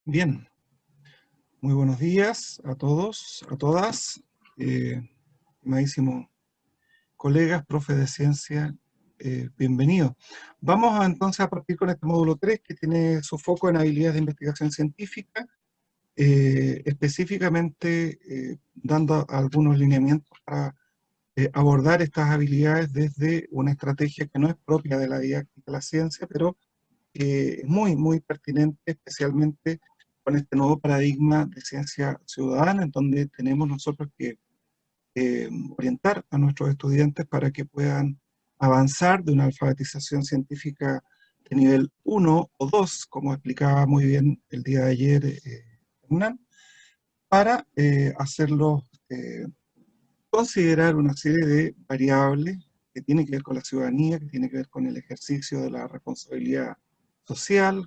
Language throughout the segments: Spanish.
Bien, muy buenos días a todos, a todas, estimadísimos colegas, profes de ciencia, bienvenidos. Entonces a partir con este módulo 3 que tiene su foco en habilidades de investigación científica, específicamente dando algunos lineamientos para abordar estas habilidades desde una estrategia que no es propia de la didáctica de la ciencia, pero es muy, muy pertinente, especialmente con este nuevo paradigma de ciencia ciudadana, en donde tenemos nosotros que orientar a nuestros estudiantes para que puedan avanzar de una alfabetización científica de nivel 1 o 2, como explicaba muy bien el día de ayer Hernán, para hacerlos considerar una serie de variables que tienen que ver con la ciudadanía, que tienen que ver con el ejercicio de la responsabilidad social,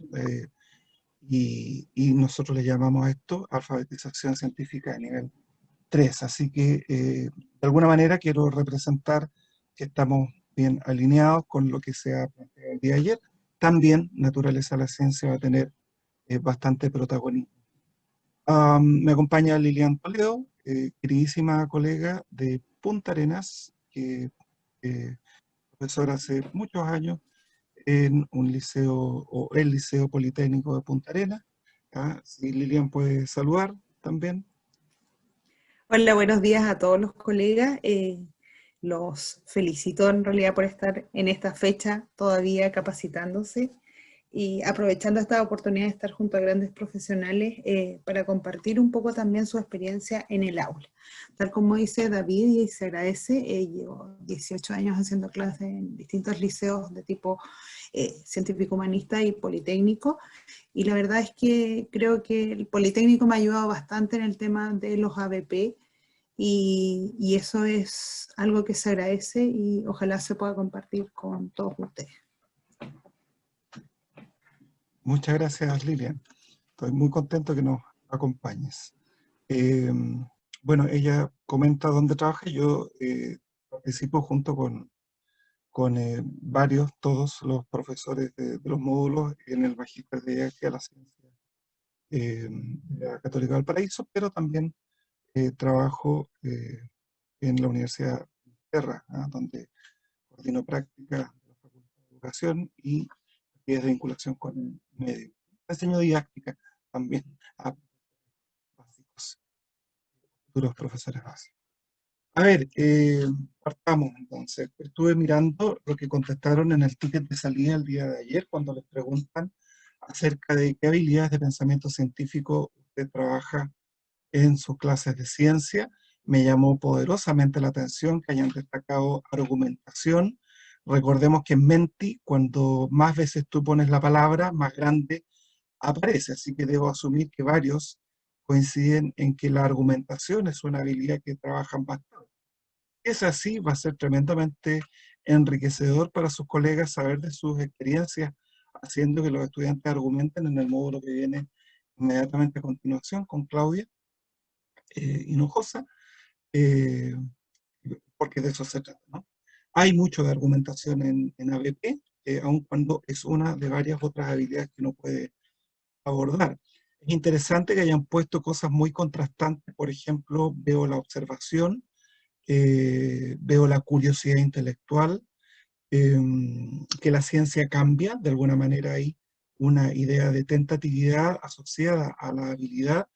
y nosotros le llamamos a esto alfabetización científica de nivel 3. Así que, de alguna manera, quiero representar que estamos bien alineados con lo que se ha planteado el día de ayer. También, naturaleza de la ciencia va a tener bastante protagonismo. Me acompaña Lilian Toledo, queridísima colega de Punta Arenas, que profesora hace muchos años en un liceo, o el Liceo Politécnico de Punta Arenas. Si Lilian puede saludar también. Hola, buenos días a todos los colegas. Los felicito en realidad por estar en esta fecha todavía capacitándose y aprovechando esta oportunidad de estar junto a grandes profesionales para compartir un poco también su experiencia en el aula. Tal como dice David y se agradece, llevo 18 años haciendo clases en distintos liceos de tipo científico-humanista y politécnico, y la verdad es que creo que el Politécnico me ha ayudado bastante en el tema de los ABP y eso es algo que se agradece y ojalá se pueda compartir con todos ustedes. Muchas gracias, Lilian. Estoy muy contento que nos acompañes. Eh, bueno, ella comenta dónde trabaja. Yo participo junto con varios, todos los profesores de los módulos en el Magíster de Didáctica de la Ciencia de la Católica del Paraíso, pero también trabajo en la Universidad de Terra, donde coordino prácticas de la Facultad de Educación y actividades de vinculación con el medio. Enseño didáctica también a básicos, futuros profesores básicos. A ver, partamos entonces. Estuve mirando lo que contestaron en el ticket de salida el día de ayer cuando les preguntan acerca de qué habilidades de pensamiento científico usted trabaja en sus clases de ciencia. Me llamó poderosamente la atención que hayan destacado argumentación. Recordemos que en Menti, cuando más veces tú pones la palabra, más grande aparece, así que debo asumir que varios coinciden en que la argumentación es una habilidad que trabajan bastante. Es así, va a ser tremendamente enriquecedor para sus colegas saber de sus experiencias haciendo que los estudiantes argumenten en el módulo que viene inmediatamente a continuación con Claudia Hinojosa, eh, porque de eso se trata, ¿no? Hay mucho de argumentación en ABP, aun cuando es una de varias otras habilidades que uno puede abordar. Es interesante que hayan puesto cosas muy contrastantes, por ejemplo, veo la observación, veo la curiosidad intelectual, eh, que la ciencia cambia, de alguna manera hay una idea de tentatividad asociada a la habilidad.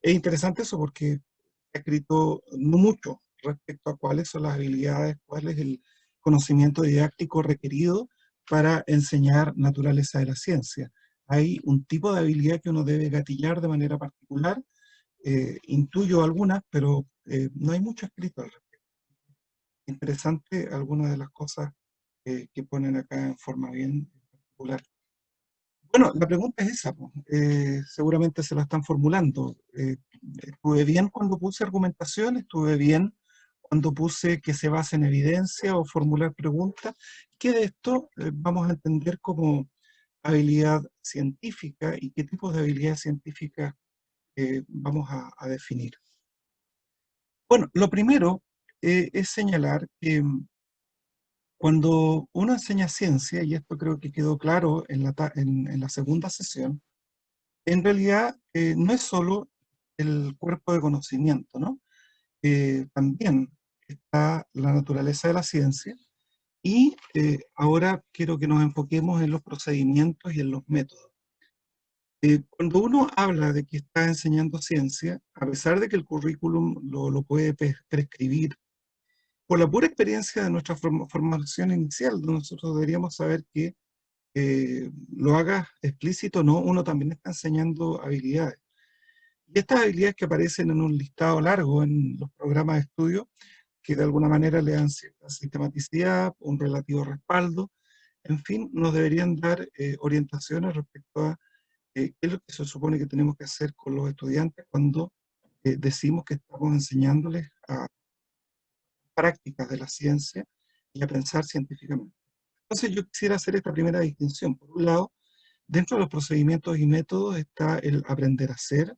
Es interesante eso porque he escrito no mucho respecto a cuáles son las habilidades, cuál es el conocimiento didáctico requerido para enseñar naturaleza de la ciencia. Hay un tipo de habilidad que uno debe gatillar de manera particular, intuyo algunas, pero no hay mucho escrito al respecto. Interesante algunas de las cosas que ponen acá en forma bien particular. Bueno, la pregunta es esa, po. Seguramente se la están formulando. ¿Estuve bien cuando puse argumentación? ¿Estuve bien cuando puse que se base en evidencia o formular preguntas? ¿Qué de esto vamos a entender como habilidad científica y qué tipos de habilidades científicas vamos a definir? Bueno, lo primero es señalar que cuando uno enseña ciencia, y esto creo que quedó claro en la segunda sesión, en realidad no es solo el cuerpo de conocimiento, ¿no? También está la naturaleza de la ciencia y ahora quiero que nos enfoquemos en los procedimientos y en los métodos. Cuando uno habla de que está enseñando ciencia, a pesar de que el currículum lo puede prescribir, por la pura experiencia de nuestra formación inicial, nosotros deberíamos saber que lo haga explícito o no, uno también está enseñando habilidades. Y estas habilidades que aparecen en un listado largo en los programas de estudio, que de alguna manera le dan cierta sistematicidad, un relativo respaldo, en fin, nos deberían dar orientaciones respecto a qué es lo que se supone que tenemos que hacer con los estudiantes cuando decimos que estamos enseñándoles a prácticas de la ciencia y a pensar científicamente. Entonces yo quisiera hacer esta primera distinción. Por un lado, dentro de los procedimientos y métodos está el aprender a hacer,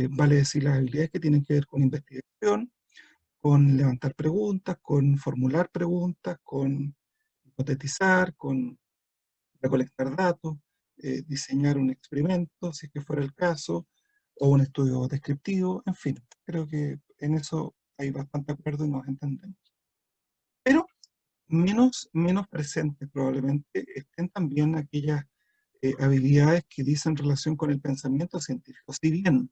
vale decir las habilidades que tienen que ver con investigación, con levantar preguntas, con formular preguntas, con hipotetizar, con recolectar datos, diseñar un experimento, si es que fuera el caso, o un estudio descriptivo, en fin, creo que en eso hay bastante acuerdo y nos entendemos. Pero menos presentes probablemente estén también aquellas habilidades que dicen relación con el pensamiento científico. Si bien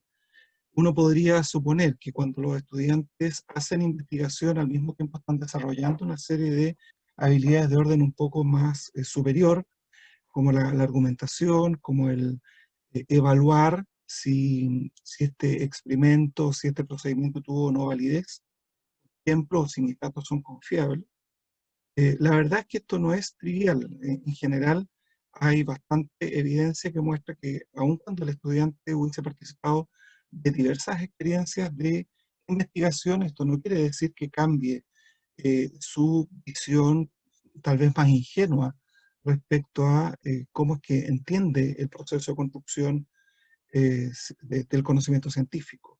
uno podría suponer que cuando los estudiantes hacen investigación al mismo tiempo están desarrollando una serie de habilidades de orden un poco más superior, como la argumentación, como el evaluar si este experimento, si este procedimiento tuvo o no validez, por ejemplo, o si mis datos son confiables. La verdad es que esto no es trivial. En general, hay bastante evidencia que muestra que aun cuando el estudiante hubiese participado de diversas experiencias de investigación, esto no quiere decir que cambie su visión tal vez más ingenua respecto a cómo es que entiende el proceso de construcción del conocimiento científico.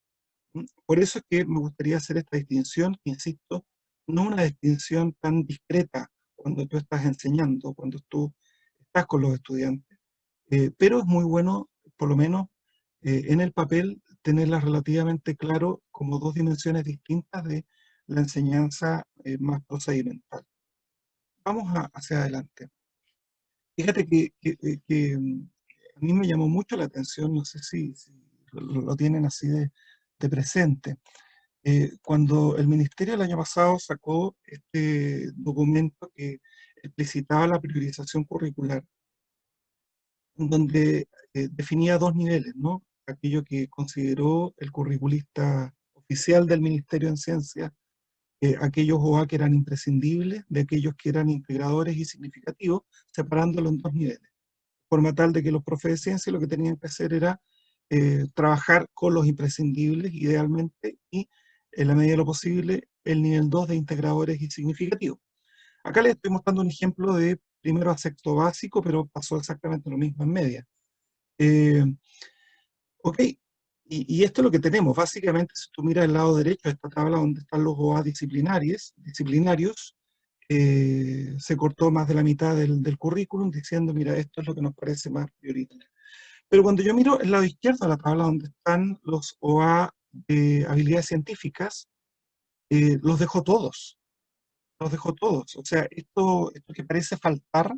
Por eso es que me gustaría hacer esta distinción, que insisto, no una distinción tan discreta cuando tú estás enseñando, cuando tú estás con los estudiantes, pero es muy bueno, por lo menos en el papel, tenerlas relativamente claro como dos dimensiones distintas de la enseñanza más procedimental. Vamos hacia adelante. Fíjate que a mí me llamó mucho la atención, no sé si lo tienen así de presente. Cuando el Ministerio el año pasado sacó este documento que explicitaba la priorización curricular, donde definía dos niveles, ¿no? Aquello que consideró el curriculista oficial del Ministerio en Ciencia, aquellos OA que eran imprescindibles, de aquellos que eran integradores y significativos, separándolo en dos niveles, de forma tal de que los profes de ciencia lo que tenían que hacer era trabajar con los imprescindibles, idealmente, y en la medida de lo posible, el nivel 2 de integradores y significativos. Acá les estoy mostrando un ejemplo de primero a sexto básico, pero pasó exactamente lo mismo en media. Eh, ok, y esto es lo que tenemos. Básicamente, si tú miras el lado derecho de esta tabla donde están los OA disciplinarios, se cortó más de la mitad del currículum diciendo, mira, esto es lo que nos parece más prioritario. Pero cuando yo miro el lado izquierdo de la tabla donde están los OA de habilidades científicas, los dejo todos, los dejo todos. O sea, esto que parece faltar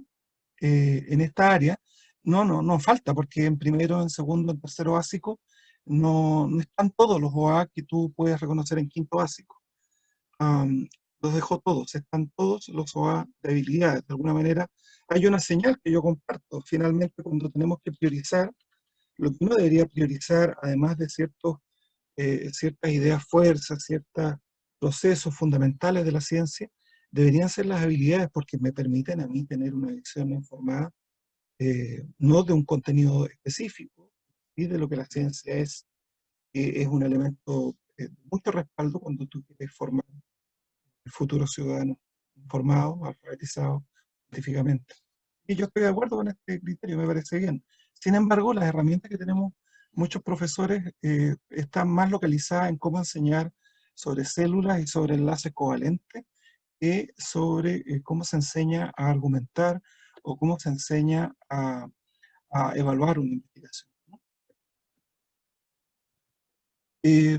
en esta área, no falta, porque en primero, en segundo, en tercero básico, no están todos los OA que tú puedes reconocer en quinto básico. Am, los dejo todos, están todos los OA de habilidades. De alguna manera, hay una señal que yo comparto. Finalmente, cuando tenemos que priorizar, lo que uno debería priorizar, además de ciertas ideas fuerzas, ciertos procesos fundamentales de la ciencia, deberían ser las habilidades porque me permiten a mí tener una visión informada, no de un contenido específico, y de lo que la ciencia es, que es un elemento de mucho respaldo cuando tú quieres formar el futuro ciudadano informado, alfabetizado científicamente. Y yo estoy de acuerdo con este criterio, me parece bien. Sin embargo, las herramientas que tenemos muchos profesores están más localizadas en cómo enseñar sobre células y sobre enlaces covalentes que sobre cómo se enseña a argumentar o cómo se enseña a evaluar una investigación, ¿no? Eh,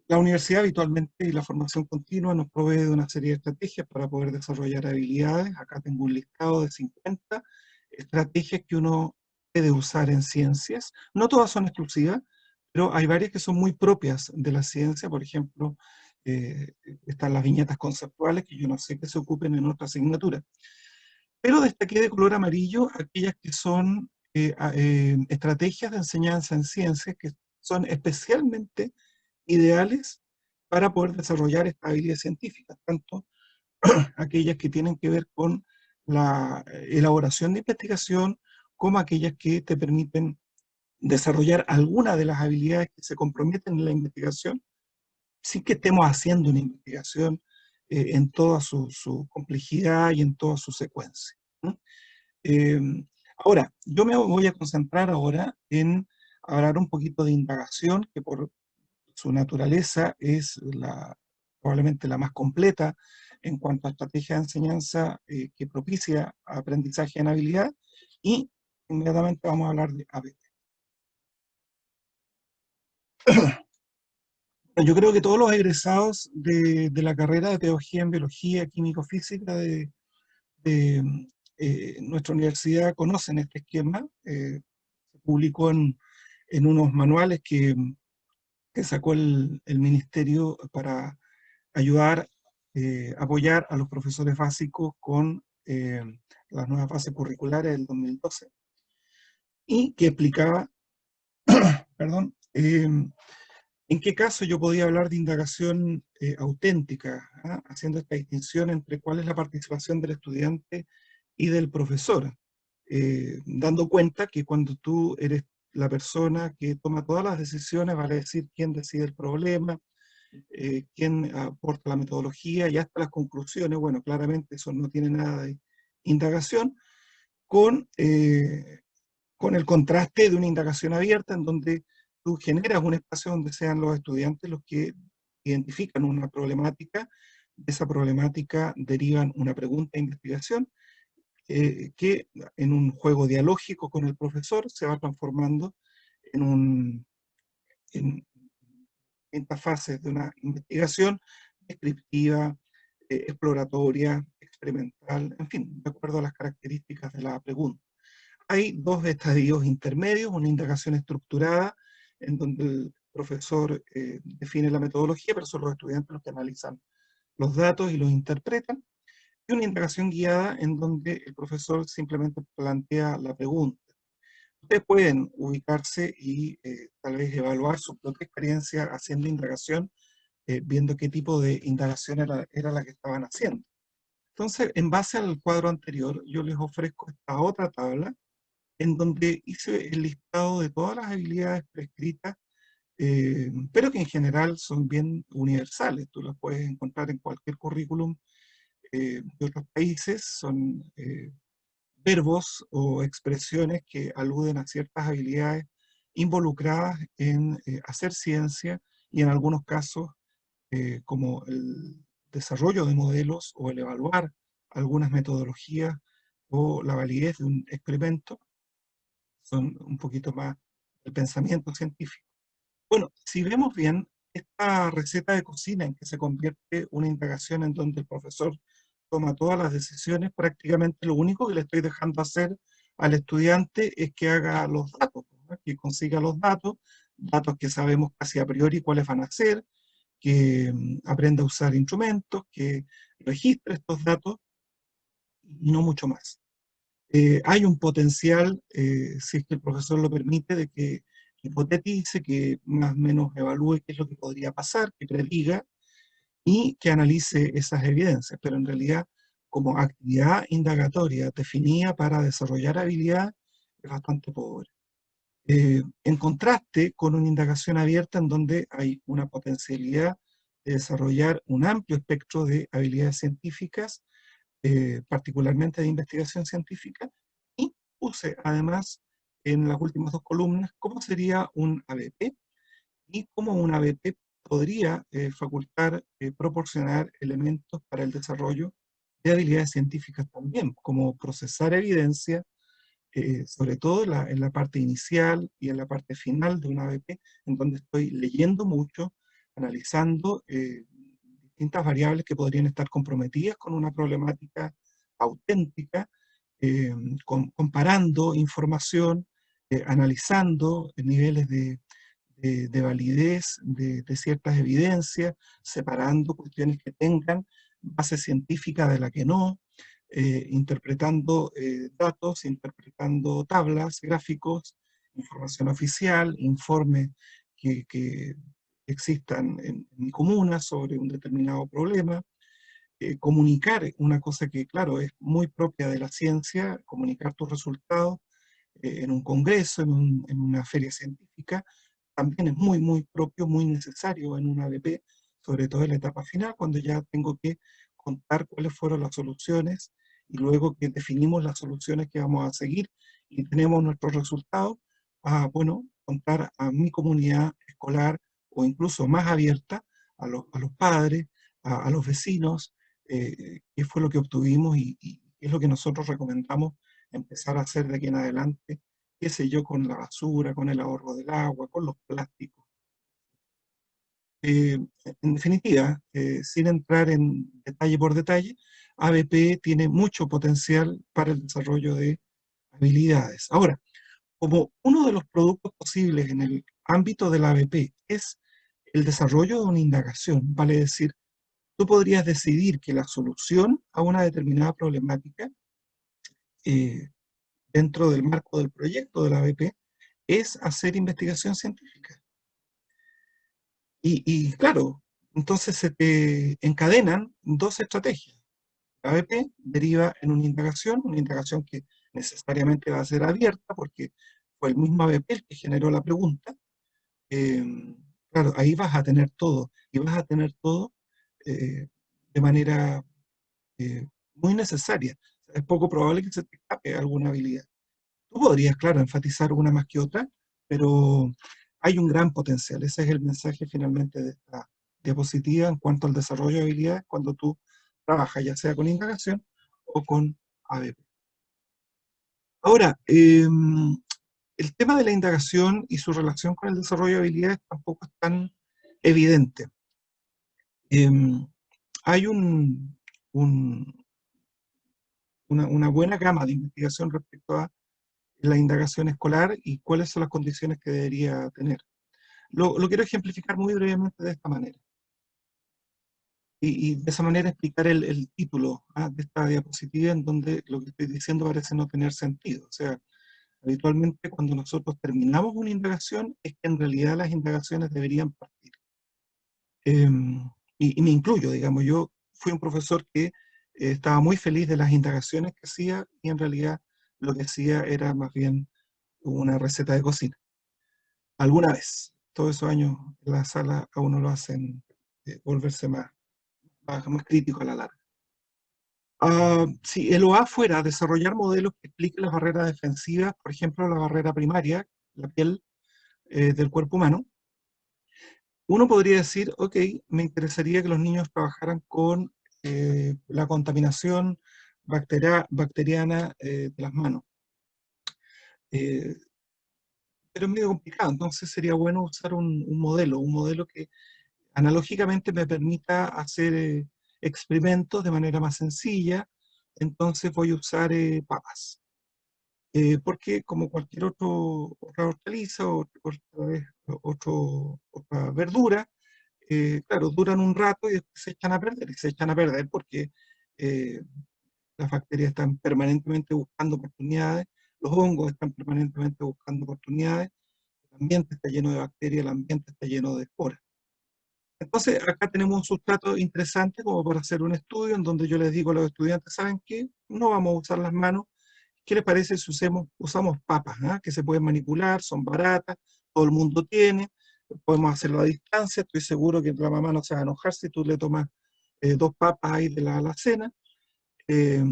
la universidad habitualmente y la formación continua nos provee de una serie de estrategias para poder desarrollar habilidades. Acá tengo un listado de 50 estrategias que uno puede usar en ciencias. No todas son exclusivas, pero hay varias que son muy propias de la ciencia. Por ejemplo, eh, están las viñetas conceptuales, que yo no sé que se ocupen en otra asignatura. Pero destaqué de color amarillo aquellas que son estrategias de enseñanza en ciencias que son especialmente ideales para poder desarrollar estas habilidades científicas, tanto aquellas que tienen que ver con la elaboración de investigación, como aquellas que te permiten desarrollar alguna de las habilidades que se comprometen en la investigación, sin que estemos haciendo una investigación en toda su complejidad y en toda su secuencia. ¿No? Eh, Ahora, yo me voy a concentrar ahora en hablar un poquito de indagación, que por su naturaleza es probablemente la más completa en cuanto a estrategia de enseñanza que propicia aprendizaje en habilidad, y inmediatamente vamos a hablar de ABP. Yo creo que todos los egresados de la carrera de Pedagogía en Biología, Químico-Física de nuestra universidad conocen este esquema. Se publicó en unos manuales que sacó el ministerio para ayudar, apoyar a los profesores básicos con las nuevas bases curriculares del 2012, y que explicaba, perdón, en qué caso yo podía hablar de indagación auténtica, ¿ah? Haciendo esta distinción entre cuál es la participación del estudiante y del profesor, dando cuenta que cuando tú eres la persona que toma todas las decisiones, vale decir quién decide el problema, quién aporta la metodología y hasta las conclusiones, bueno, claramente eso no tiene nada de indagación, con, eh, con el contraste de una indagación abierta en donde tú generas un espacio donde sean los estudiantes los que identifican una problemática, de esa problemática derivan una pregunta de investigación, que en un juego dialógico con el profesor se va transformando en distintas fases de una investigación descriptiva, exploratoria, experimental, en fin, de acuerdo a las características de la pregunta. Hay dos estadios intermedios: una indagación estructurada, en donde el profesor define la metodología, pero son los estudiantes los que analizan los datos y los interpretan, y una indagación guiada, en donde el profesor simplemente plantea la pregunta. Ustedes pueden ubicarse y tal vez evaluar su propia experiencia haciendo indagación, viendo qué tipo de indagación era la que estaban haciendo. Entonces, en base al cuadro anterior, yo les ofrezco esta otra tabla, en donde hice el listado de todas las habilidades prescritas, pero que en general son bien universales. Tú las puedes encontrar en cualquier currículum de otros países. Son verbos o expresiones que aluden a ciertas habilidades involucradas en hacer ciencia, y en algunos casos, como el desarrollo de modelos o el evaluar algunas metodologías o la validez de un experimento, son un poquito más el pensamiento científico. Bueno, si vemos bien, esta receta de cocina en que se convierte una indagación en donde el profesor toma todas las decisiones, prácticamente lo único que le estoy dejando hacer al estudiante es que haga los datos, ¿no? Que consiga los datos, datos que sabemos casi a priori cuáles van a ser, que aprenda a usar instrumentos, que registre estos datos, y no mucho más. Hay un potencial, si es que el profesor lo permite, de que hipotetice, que más o menos evalúe qué es lo que podría pasar, que prediga y que analice esas evidencias, pero en realidad, como actividad indagatoria definida para desarrollar habilidad, es bastante pobre. En contraste con una indagación abierta, en donde hay una potencialidad de desarrollar un amplio espectro de habilidades científicas, particularmente de investigación científica, y puse además en las últimas dos columnas cómo sería un ABP y cómo un ABP podría facultar, proporcionar elementos para el desarrollo de habilidades científicas también, como procesar evidencia, sobre todo en la parte inicial y en la parte final de una ABP, en donde estoy leyendo mucho, analizando distintas variables que podrían estar comprometidas con una problemática auténtica, eh, comparando información, analizando niveles de validez de ciertas evidencias, separando cuestiones que tengan base científica de la que no, interpretando datos, interpretando tablas, gráficos, información oficial, informes que existan en mi comuna sobre un determinado problema, comunicar una cosa que, claro, es muy propia de la ciencia, comunicar tus resultados en un congreso, en una feria científica, también es muy, muy propio, muy necesario en una ABP, sobre todo en la etapa final, cuando ya tengo que contar cuáles fueron las soluciones y luego que definimos las soluciones que vamos a seguir y tenemos nuestros resultados, bueno, contar a mi comunidad escolar o incluso más abierta, a los padres, a los vecinos, qué fue lo que obtuvimos y qué es lo que nosotros recomendamos empezar a hacer de aquí en adelante, qué sé yo, con la basura, con el ahorro del agua, con los plásticos. En definitiva, sin entrar en detalle por detalle, ABP tiene mucho potencial para el desarrollo de habilidades. Ahora, como uno de los productos posibles en el ámbito de la ABP es el desarrollo de una indagación, vale decir, tú podrías decidir que la solución a una determinada problemática eh, dentro del marco del proyecto de la ABP es hacer investigación científica. Y claro, entonces se te encadenan dos estrategias. La ABP deriva en una indagación que necesariamente va a ser abierta porque fue el mismo ABP el que generó la pregunta. Eh, claro, ahí vas a tener todo, y vas a tener todo eh, de manera muy necesaria. Es poco probable que se te escape alguna habilidad. Tú podrías, claro, enfatizar una más que otra, pero hay un gran potencial. Ese es el mensaje finalmente de esta diapositiva en cuanto al desarrollo de habilidades cuando tú trabajas, ya sea con indagación o con ABP. Ahora, el tema de la indagación y su relación con el desarrollo de habilidades tampoco es tan evidente. Hay un, una buena gama de investigación respecto a la indagación escolar y cuáles son las condiciones que debería tener. Lo quiero ejemplificar muy brevemente de esta manera. Y de esa manera explicar el título de esta diapositiva en donde lo que estoy diciendo parece no tener sentido. O sea, habitualmente cuando nosotros terminamos una indagación es que en realidad las indagaciones deberían partir. Y me incluyo, digamos, yo fui un profesor que estaba muy feliz de las indagaciones que hacía y en realidad lo que hacía era más bien una receta de cocina. Alguna vez, todos esos años en la sala a uno lo hacen volverse más crítico a la larga. Si el OA fuera desarrollar modelos que expliquen las barreras defensivas, por ejemplo, la barrera primaria, la piel del cuerpo humano, uno podría decir, ok, me interesaría que los niños trabajaran con la contaminación bacteriana de las manos. Eh, pero es medio complicado, entonces sería bueno usar un modelo que analógicamente me permita hacer experimentos de manera más sencilla, entonces voy a usar papas. Porque como cualquier otra hortaliza o otra verdura, claro, duran un rato y después se echan a perder. Y se echan a perder porque eh, las bacterias están permanentemente buscando oportunidades, los hongos están permanentemente buscando oportunidades, el ambiente está lleno de bacterias, el ambiente está lleno de esporas. Entonces, acá tenemos un sustrato interesante como para hacer un estudio en donde yo les digo a los estudiantes, ¿saben qué? No vamos a usar las manos. ¿Qué les parece si usamos papas, que se pueden manipular, son baratas, todo el mundo tiene, podemos hacerlo a distancia, estoy seguro que la mamá no se va a enojar si tú le tomas dos papas ahí de la alacena. Eh,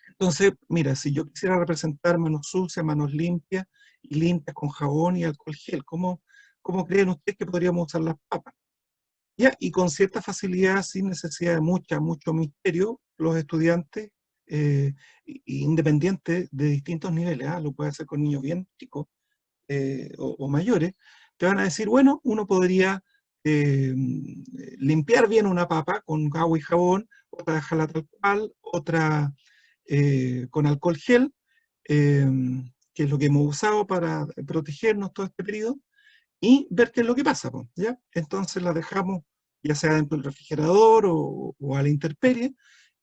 entonces, mira, si yo quisiera representar manos sucias, manos limpias, y limpias con jabón y alcohol gel, ¿cómo creen ustedes que podríamos usar las papas? Ya, y con cierta facilidad, sin necesidad de mucho misterio, los estudiantes independiente de distintos niveles, ¿ah? Lo puede hacer con niños bien chicos o mayores, te van a decir, bueno, uno podría limpiar bien una papa con agua y jabón, otra dejarla tal cual, otra con alcohol gel, eh, que es lo que hemos usado para protegernos todo este periodo, y ver qué es lo que pasa, po, ¿ya? Entonces la dejamos ya sea dentro del refrigerador o a la intemperie,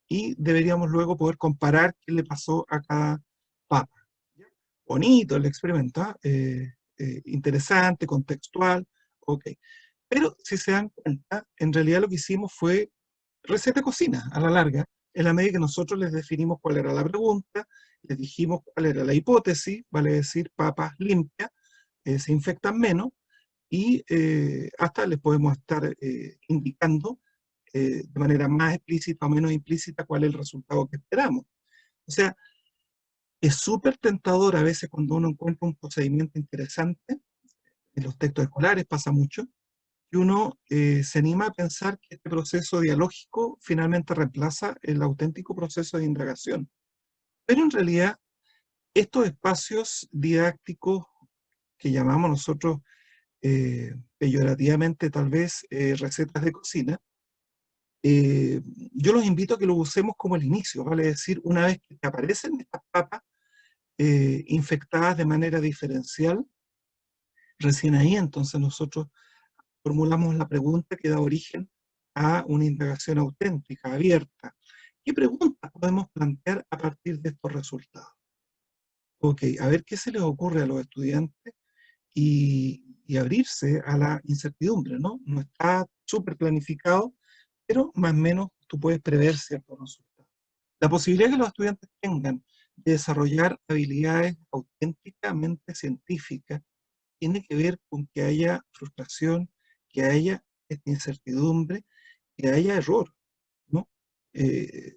y deberíamos luego poder comparar qué le pasó a cada papa. ¿Ya? Bonito el experimento, ¿ah? Interesante, contextual, ok. Pero si se dan cuenta, en realidad lo que hicimos fue receta de cocina a la larga, en la medida que nosotros les definimos cuál era la pregunta, les dijimos cuál era la hipótesis, vale decir, papas limpias, se infectan menos, y hasta les podemos estar indicando de manera más explícita o menos implícita cuál es el resultado que esperamos. O sea, es súper tentador a veces cuando uno encuentra un procedimiento interesante, en los textos escolares pasa mucho, que uno se anima a pensar que este proceso dialógico finalmente reemplaza el auténtico proceso de indagación. Pero en realidad, estos espacios didácticos que llamamos nosotros peyorativamente tal vez recetas de cocina, yo los invito a que lo usemos como el inicio, vale decir, una vez que te aparecen estas papas infectadas de manera diferencial, recién ahí entonces nosotros formulamos la pregunta que da origen a una indagación auténtica, abierta. ¿Qué preguntas podemos plantear a partir de estos resultados? Ok, a ver qué se les ocurre a los estudiantes y abrirse a la incertidumbre, ¿no? No está súper planificado, pero más o menos tú puedes prever ciertos resultados. La posibilidad que los estudiantes tengan de desarrollar habilidades auténticamente científicas tiene que ver con que haya frustración, que haya esta incertidumbre, que haya error, ¿no? Eh,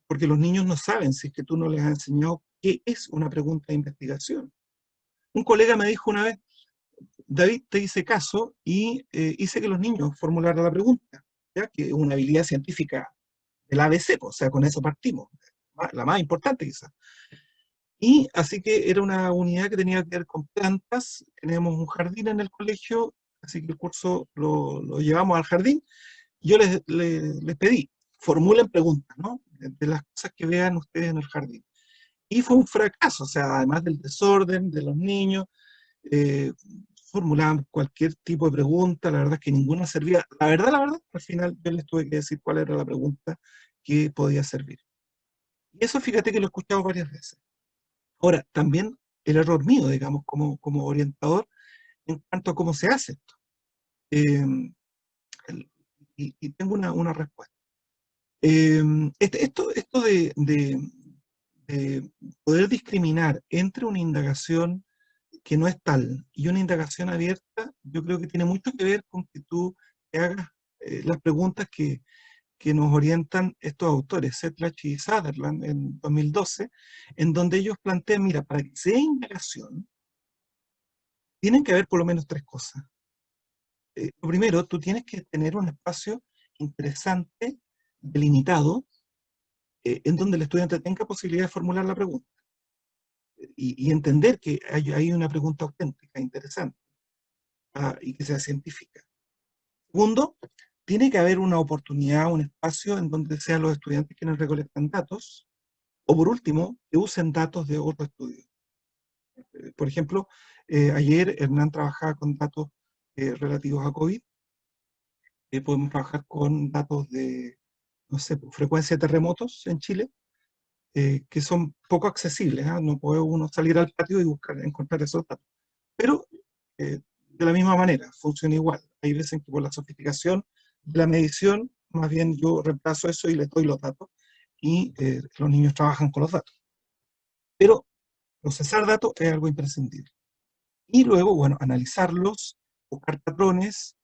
porque los niños no saben si es que tú no les has enseñado qué es una pregunta de investigación. Un colega me dijo una vez, David, te hice caso y hice que los niños formularan la pregunta, ¿ya? Que es una habilidad científica del ABC, pues, o sea, con eso partimos, la más importante quizás. Y así que era una unidad que tenía que ver con plantas, teníamos un jardín en el colegio, así que el curso lo llevamos al jardín. Yo les pedí, formulen preguntas, ¿no? De las cosas que vean ustedes en el jardín. Y fue un fracaso, o sea, además del desorden de los niños, eh, formulaban cualquier tipo de pregunta, la verdad es que ninguna servía. La verdad, al final yo les tuve que decir cuál era la pregunta que podía servir. Y eso fíjate que lo he escuchado varias veces. Ahora, también el error mío, digamos, como orientador en cuanto a cómo se hace esto. Eh, y tengo una respuesta. Esto de poder discriminar entre una indagación que no es tal y una indagación abierta, yo creo que tiene mucho que ver con que tú te hagas las preguntas que nos orientan estos autores, Zetlach y Sutherland en 2012, en donde ellos plantean, mira, para que sea indagación, tienen que haber por lo menos tres cosas. Lo primero, tú tienes que tener un espacio interesante, delimitado, en donde el estudiante tenga posibilidad de formular la pregunta y entender que hay una pregunta auténtica, interesante, y que sea científica. Segundo, tiene que haber una oportunidad, un espacio en donde sean los estudiantes quienes recolectan datos, o por último, que usen datos de otro estudio. Por ejemplo, ayer Hernán trabajaba con datos relativos a COVID, podemos trabajar con datos de, no sé, frecuencia de terremotos en Chile, que son poco accesibles, ¿ah? No puede uno salir al patio y buscar, encontrar esos datos. Pero de la misma manera, funciona igual. Hay veces en que por la sofisticación de la medición, más bien yo reemplazo eso y les doy los datos, y los niños trabajan con los datos. Pero procesar datos es algo imprescindible. Y luego, bueno, analizarlos, buscar patrones,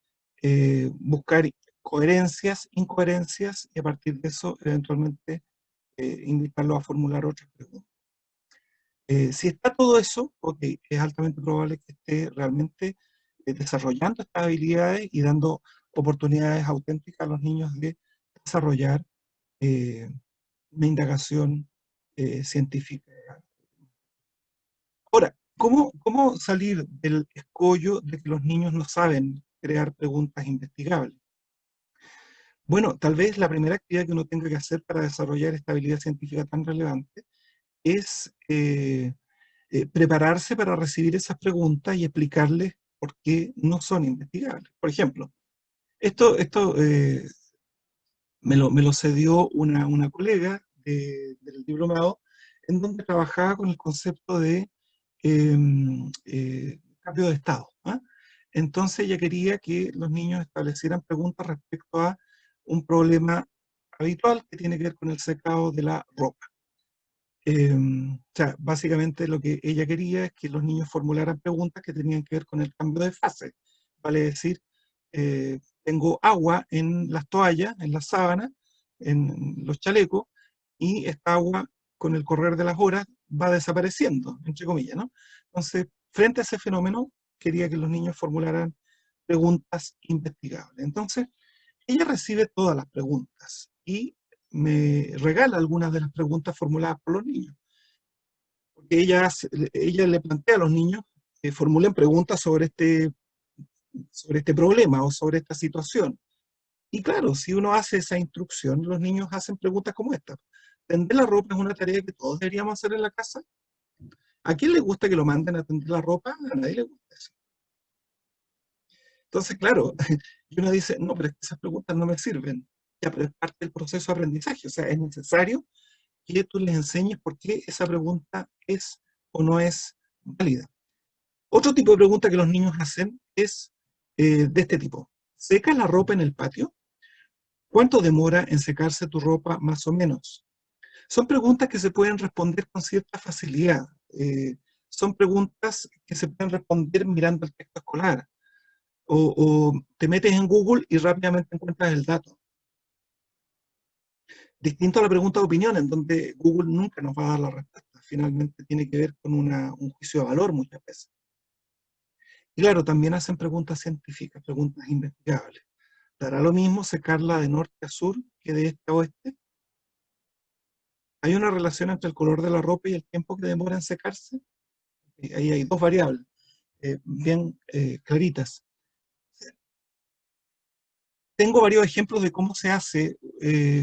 buscar coherencias, incoherencias, y a partir de eso, eventualmente, invitarlos a formular otras preguntas. Si está todo eso, ok, es altamente probable que esté realmente desarrollando estas habilidades y dando oportunidades auténticas a los niños de desarrollar una indagación científica. Ahora, ¿cómo salir del escollo de que los niños no saben crear preguntas investigables? Bueno, tal vez la primera actividad que uno tenga que hacer para desarrollar esta habilidad científica tan relevante es prepararse para recibir esas preguntas y explicarles por qué no son investigables. Por ejemplo, esto me lo cedió una colega del diplomado, en donde trabajaba con el concepto de cambio de estado. ¿Ah? Entonces ella quería que los niños establecieran preguntas respecto a un problema habitual que tiene que ver con el secado de la ropa. O sea, básicamente lo que ella quería es que los niños formularan preguntas que tenían que ver con el cambio de fase. Vale decir, tengo agua en las toallas, en las sábanas, en los chalecos, y esta agua, con el correr de las horas, va desapareciendo, entre comillas, ¿no? Entonces, frente a ese fenómeno, quería que los niños formularan preguntas investigables. Entonces, ella recibe todas las preguntas y me regala algunas de las preguntas formuladas por los niños. Porque ella le plantea a los niños que formulen preguntas sobre este problema o sobre esta situación. Y claro, si uno hace esa instrucción, los niños hacen preguntas como esta. ¿Tender la ropa es una tarea que todos deberíamos hacer en la casa? ¿A quién le gusta que lo manden a tender la ropa? A nadie le gusta eso. Entonces, claro, y uno dice, no, pero es que esas preguntas no me sirven. Ya, pero es parte del proceso de aprendizaje. O sea, es necesario que tú les enseñes por qué esa pregunta es o no es válida. Otro tipo de pregunta que los niños hacen es de este tipo. ¿Secas la ropa en el patio? ¿Cuánto demora en secarse tu ropa más o menos? Son preguntas que se pueden responder con cierta facilidad. Son preguntas que se pueden responder mirando el texto escolar. O te metes en Google y rápidamente encuentras el dato. Distinto a la pregunta de opinión, en donde Google nunca nos va a dar la respuesta. Finalmente tiene que ver con un juicio de valor muchas veces. Y claro, también hacen preguntas científicas, preguntas investigables. ¿Dará lo mismo secarla de norte a sur que de este a oeste? ¿Hay una relación entre el color de la ropa y el tiempo que demora en secarse? Ahí hay dos variables bien claritas. Tengo varios ejemplos de cómo se hace,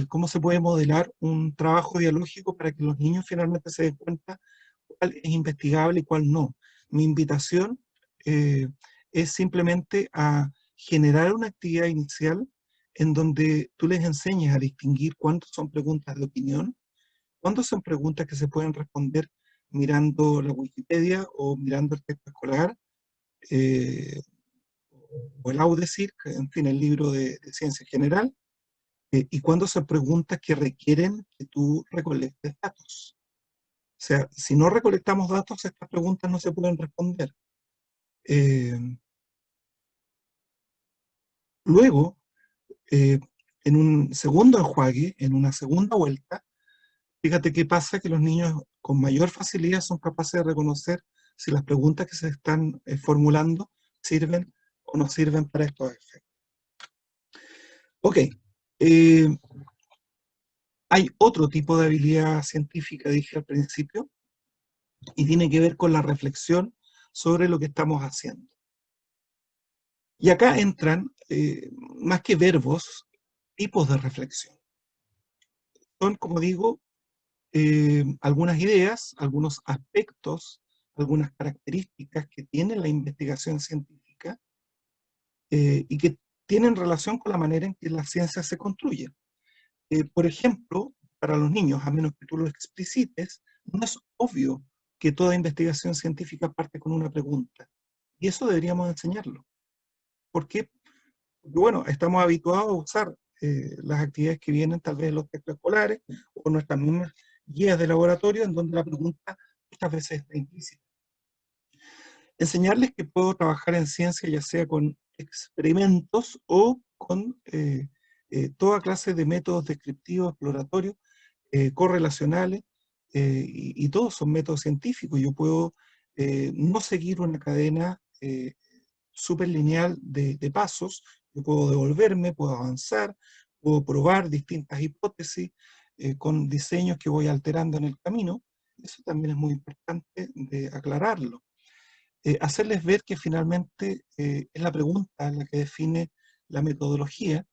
cómo se puede modelar un trabajo dialógico para que los niños finalmente se den cuenta cuál es investigable y cuál no. Mi invitación eh, es simplemente a generar una actividad inicial en donde tú les enseñes a distinguir cuándo son preguntas de opinión, cuándo son preguntas que se pueden responder mirando la Wikipedia o mirando el texto escolar, eh, o el Audecir, en fin, el libro de ciencia general, y cuándo son preguntas que requieren que tú recolectes datos. O sea, si no recolectamos datos, estas preguntas no se pueden responder. Eh, Luego, eh, en un segundo enjuague, en una segunda vuelta, fíjate qué pasa, que los niños con mayor facilidad son capaces de reconocer si las preguntas que se están formulando sirven o no sirven para estos efectos. Ok, hay otro tipo de habilidad científica, dije al principio, y tiene que ver con la reflexión sobre lo que estamos haciendo. Y acá entran, más que verbos, tipos de reflexión. Son, como digo, algunas ideas, algunos aspectos, algunas características que tiene la investigación científica y que tienen relación con la manera en que la ciencia se construye. Por ejemplo, para los niños, a menos que tú lo explicites, no es obvio que toda investigación científica parte con una pregunta. Y eso deberíamos enseñarlo. ¿Por qué? Porque, bueno, estamos habituados a usar las actividades que vienen tal vez en los textos escolares o nuestras mismas guías de laboratorio, en donde la pregunta muchas veces está implícita. Enseñarles que puedo trabajar en ciencia ya sea con experimentos o con toda clase de métodos descriptivos, exploratorios, correlacionales, y todos son métodos científicos. Yo puedo no seguir una cadena súper lineal de pasos, yo puedo devolverme, puedo avanzar, puedo probar distintas hipótesis, con diseños que voy alterando en el camino. Eso también es muy importante de aclararlo. Hacerles ver que finalmente es la pregunta la que define la metodología,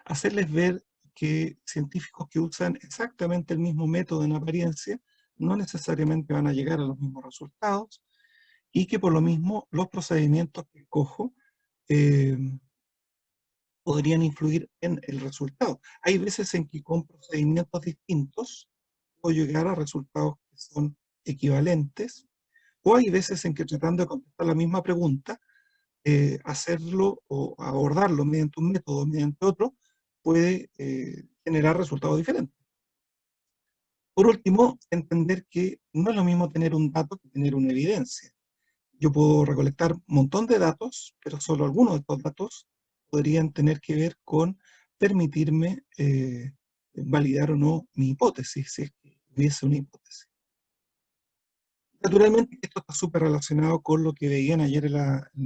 hacerles ver que científicos que usan exactamente el mismo método en apariencia no necesariamente van a llegar a los mismos resultados, y que por lo mismo los procedimientos que escojo eh, podrían influir en el resultado. Hay veces en que con procedimientos distintos puedo llegar a resultados que son equivalentes, o hay veces en que tratando de contestar la misma pregunta, hacerlo o abordarlo mediante un método o mediante otro, puede generar resultados diferentes. Por último, entender que no es lo mismo tener un dato que tener una evidencia. Yo puedo recolectar un montón de datos, pero solo algunos de estos datos podrían tener que ver con permitirme validar o no mi hipótesis, si es que hubiese una hipótesis. Naturalmente, esto está súper relacionado con lo que veían ayer en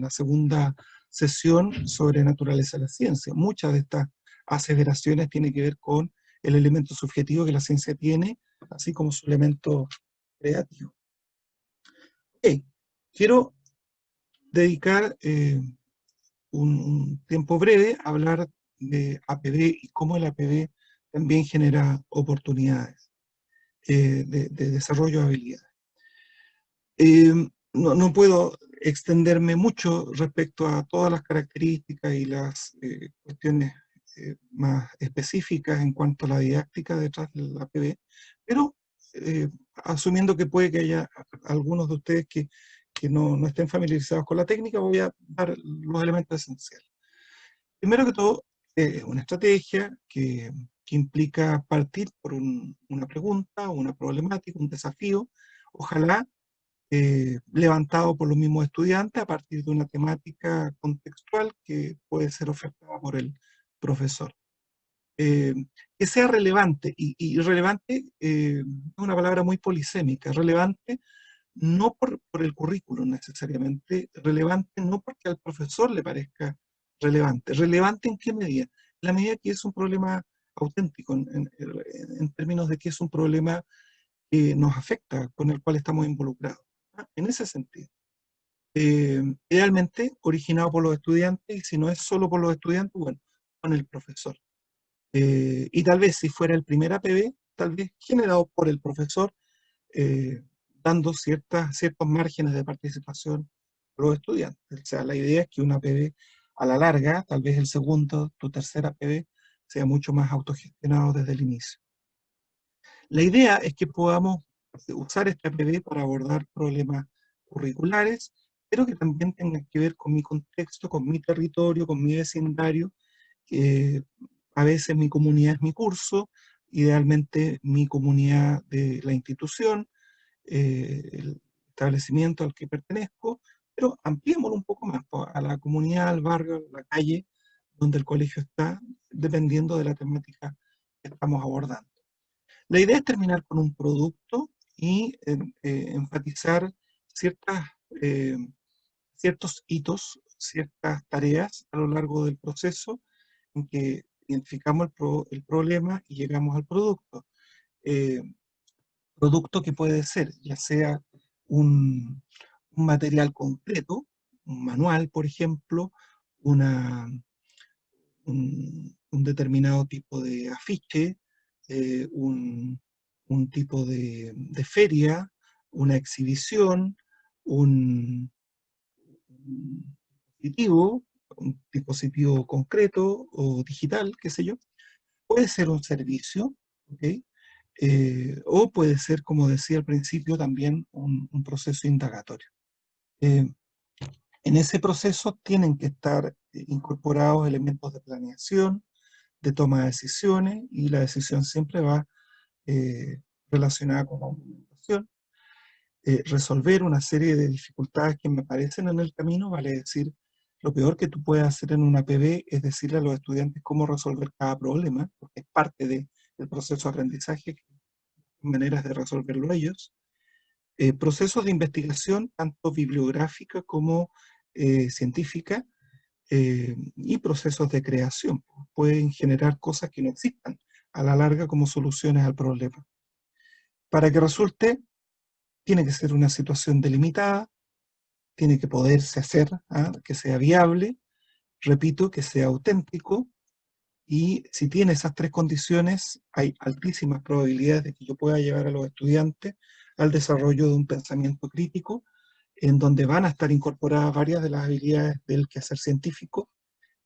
la segunda sesión sobre naturaleza de la ciencia. Muchas de estas aseveraciones tienen que ver con el elemento subjetivo que la ciencia tiene, así como su elemento creativo. Okay. Quiero dedicar un tiempo breve a hablar de APB y cómo el APB también genera oportunidades de desarrollo de habilidades. No puedo extenderme mucho respecto a todas las características y las cuestiones más específicas en cuanto a la didáctica detrás del APB, pero asumiendo que puede que haya algunos de ustedes que no estén familiarizados con la técnica, voy a dar los elementos esenciales. Primero que todo, es una estrategia que implica partir por una pregunta, una problemática, un desafío, ojalá levantado por los mismos estudiantes a partir de una temática contextual que puede ser ofertada por el profesor. Eh, que sea relevante, y relevante es una palabra muy polisémica, relevante no por el currículum necesariamente, relevante no porque al profesor le parezca relevante. ¿Relevante en qué medida? En la medida que es un problema auténtico, en términos de que es un problema que nos afecta, con el cual estamos involucrados. En ese sentido. Idealmente originado por los estudiantes, y si no es solo por los estudiantes, bueno, con el profesor. Y tal vez si fuera el primer APB, tal vez generado por el profesor, eh, dando ciertos márgenes de participación a los estudiantes. O sea, la idea es que un APB a la larga, tal vez el segundo, tu tercer APB, sea mucho más autogestionado desde el inicio. La idea es que podamos usar este APB para abordar problemas curriculares, pero que también tengan que ver con mi contexto, con mi territorio, con mi vecindario. A veces mi comunidad es mi curso, idealmente mi comunidad de la institución, el establecimiento al que pertenezco, pero ampliémoslo un poco más a la comunidad, al barrio, a la calle donde el colegio está, dependiendo de la temática que estamos abordando. La idea es terminar con un producto y enfatizar ciertas, eh, ciertos hitos, ciertas tareas a lo largo del proceso en que identificamos el problema y llegamos al producto. Eh, Producto que puede ser ya sea un material concreto, un manual, por ejemplo, una, un determinado tipo de afiche, un tipo de feria, una exhibición, un dispositivo, un dispositivo concreto o digital, qué sé yo. Puede ser un servicio, ¿ok? O puede ser, como decía al principio, también un proceso indagatorio. Eh, en ese proceso tienen que estar incorporados elementos de planeación, de toma de decisiones, y la decisión siempre va relacionada con la implementación. Resolver una serie de dificultades que me aparecen en el camino, vale decir, lo peor que tú puedes hacer en una PB es decirle a los estudiantes cómo resolver cada problema, porque es parte del proceso de aprendizaje, maneras de resolverlo ellos. Procesos de investigación, tanto bibliográfica como científica, y procesos de creación. Pueden generar cosas que no existan. a la larga como soluciones al problema. Para que resulte, tiene que ser una situación delimitada, tiene que poderse hacer, que sea viable, repito, que sea auténtico, y si tiene esas tres condiciones, hay altísimas probabilidades de que yo pueda llevar a los estudiantes al desarrollo de un pensamiento crítico, en donde van a estar incorporadas varias de las habilidades del quehacer científico,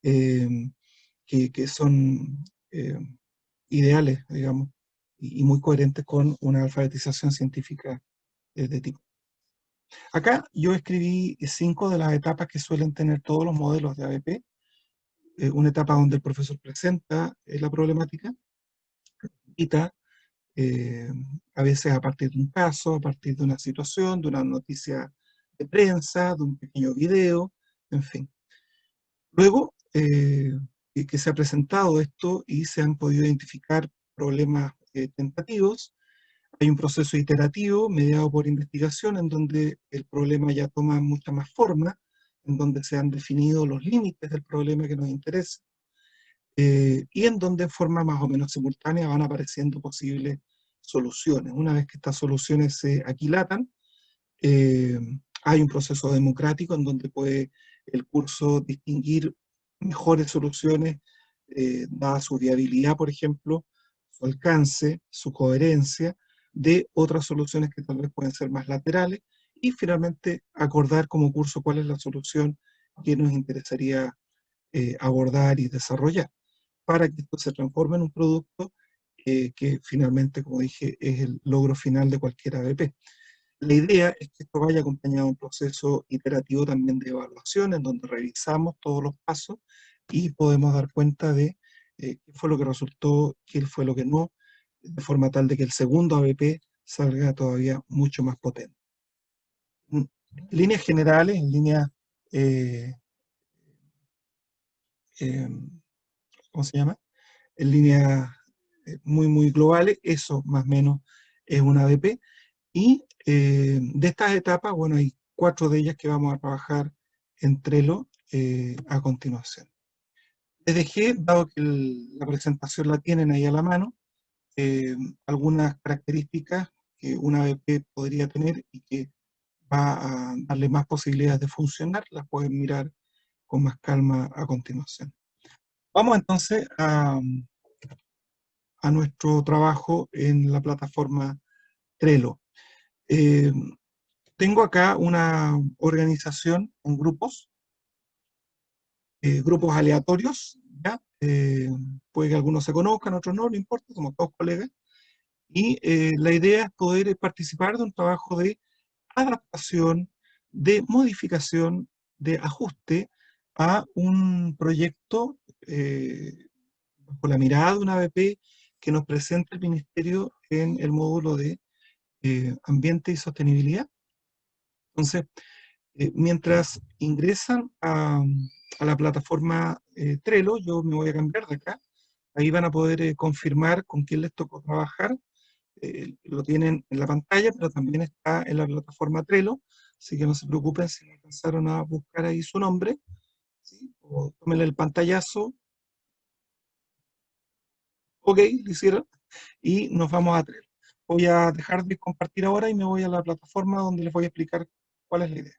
eh, que son ideales, digamos, y muy coherentes con una alfabetización científica de tipo. Acá yo escribí 5 de las etapas que suelen tener todos los modelos de ABP. Una etapa donde el profesor presenta la problemática, cita, eh, a veces a partir de un caso, a partir de una situación, de una noticia de prensa, de un pequeño video, en fin. Luego, que se ha presentado esto y se han podido identificar problemas tentativos, hay un proceso iterativo mediado por investigación en donde el problema ya toma mucha más forma, en donde se han definido los límites del problema que nos interesa, y en donde en forma más o menos simultánea van apareciendo posibles soluciones. Una vez que estas soluciones se aquilatan, eh, hay un proceso democrático en donde puede el curso distinguir mejores soluciones, dada su viabilidad, por ejemplo, su alcance, su coherencia, de otras soluciones que tal vez pueden ser más laterales, y finalmente acordar como curso cuál es la solución que nos interesaría abordar y desarrollar, para que esto se transforme en un producto que finalmente, como dije, es el logro final de cualquier ABP. La idea es que esto vaya acompañado de un proceso iterativo también de evaluación, en donde revisamos todos los pasos y podemos dar cuenta de qué fue lo que resultó, qué fue lo que no, de forma tal de que el segundo ABP salga todavía mucho más potente. En líneas generales, en líneas, eh, eh, ¿cómo se llama? En líneas muy globales, eso más o menos es un ABP. Y de estas etapas, bueno, hay 4 de ellas que vamos a trabajar en Trello a continuación. Les dejé, dado que la presentación la tienen ahí a la mano, eh, algunas características que una ABP podría tener y que va a darle más posibilidades de funcionar, las pueden mirar con más calma a continuación. Vamos entonces a nuestro trabajo en la plataforma Trello. Eh, Tengo acá una organización en grupos, grupos aleatorios, ¿ya? Puede que algunos se conozcan, otros no, no importa, somos todos colegas. Y la idea es poder participar de un trabajo de adaptación, de modificación, de ajuste a un proyecto con la mirada de una ABP que nos presenta el Ministerio en el módulo de Ambiente y Sostenibilidad. Entonces, mientras ingresan a la plataforma Trello, yo me voy a cambiar de acá, ahí van a poder confirmar con quién les tocó trabajar, lo tienen en la pantalla, pero también está en la plataforma Trello, así que no se preocupen si no alcanzaron a buscar ahí su nombre, ¿sí? O tómenle el pantallazo, ok, lo hicieron, y nos vamos a Trello. Voy a dejar de compartir ahora y me voy a la plataforma donde les voy a explicar cuál es la idea.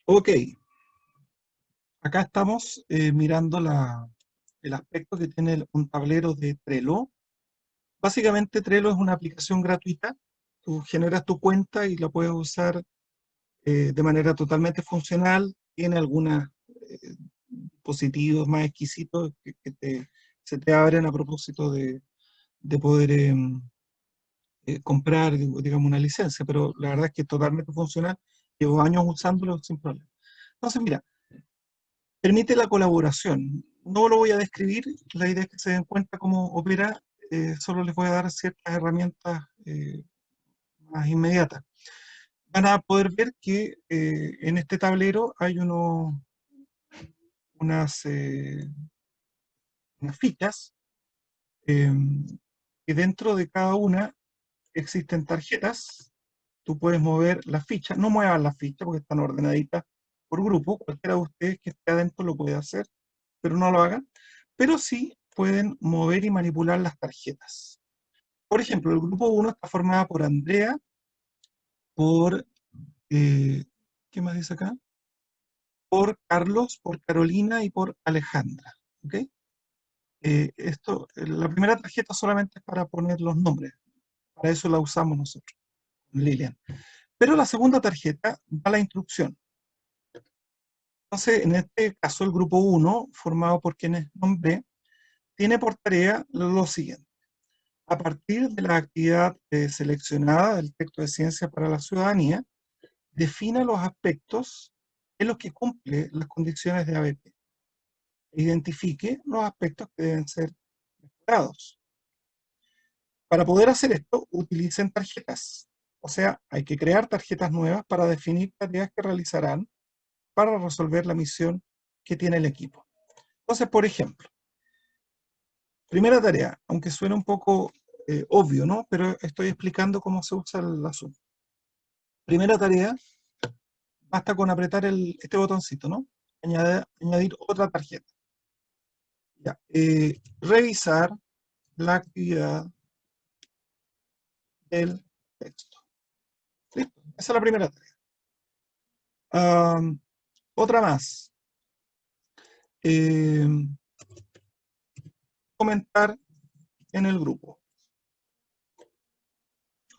Ok, acá estamos mirando el aspecto que tiene un tablero de Trello. Básicamente Trello es una aplicación gratuita. Tú generas tu cuenta y la puedes usar de manera totalmente funcional. Tiene algunos dispositivos más exquisitos que se te abren a propósito de poder comprar, digamos, una licencia, pero la verdad es que es totalmente funcional. Llevo años usándolo sin problema. Entonces, mira, permite la colaboración. No lo voy a describir, la idea es que se den cuenta cómo opera, solo les voy a dar ciertas herramientas más inmediatas. van a poder ver que en este tablero hay unas, unas fichas, que dentro de cada una existen tarjetas. Tú puedes mover las fichas, no muevas las fichas porque están ordenaditas por grupo, cualquiera de ustedes que esté adentro lo puede hacer, pero no lo hagan. Pero sí pueden mover y manipular las tarjetas. Por ejemplo, el grupo 1 está formado por Andrea, por, ¿qué más dice acá? Por Carlos, por Carolina y por Alejandra. ¿Ok? La primera tarjeta solamente es para poner los nombres, para eso la usamos nosotros, Lilian. Pero la segunda tarjeta da la instrucción. Entonces, en este caso, el grupo 1, formado por quienes nombré, tiene por tarea lo siguiente. A partir de la actividad seleccionada del texto de ciencia para la ciudadanía, defina los aspectos en los que cumple las condiciones de ABP. Identifique los aspectos que deben ser mejorados. Para poder hacer esto, utilicen tarjetas. O sea, hay que crear tarjetas nuevas para definir tareas que realizarán para resolver la misión que tiene el equipo. Entonces, por ejemplo, primera tarea, aunque suene un poco obvio, ¿no? Pero estoy explicando cómo se usa el asunto. Primera tarea, basta con apretar este botoncito, ¿no? Añadir otra tarjeta. Ya, revisar la actividad del texto. ¿Listo? Esa es la primera tarea. Otra más. Comentar en el grupo.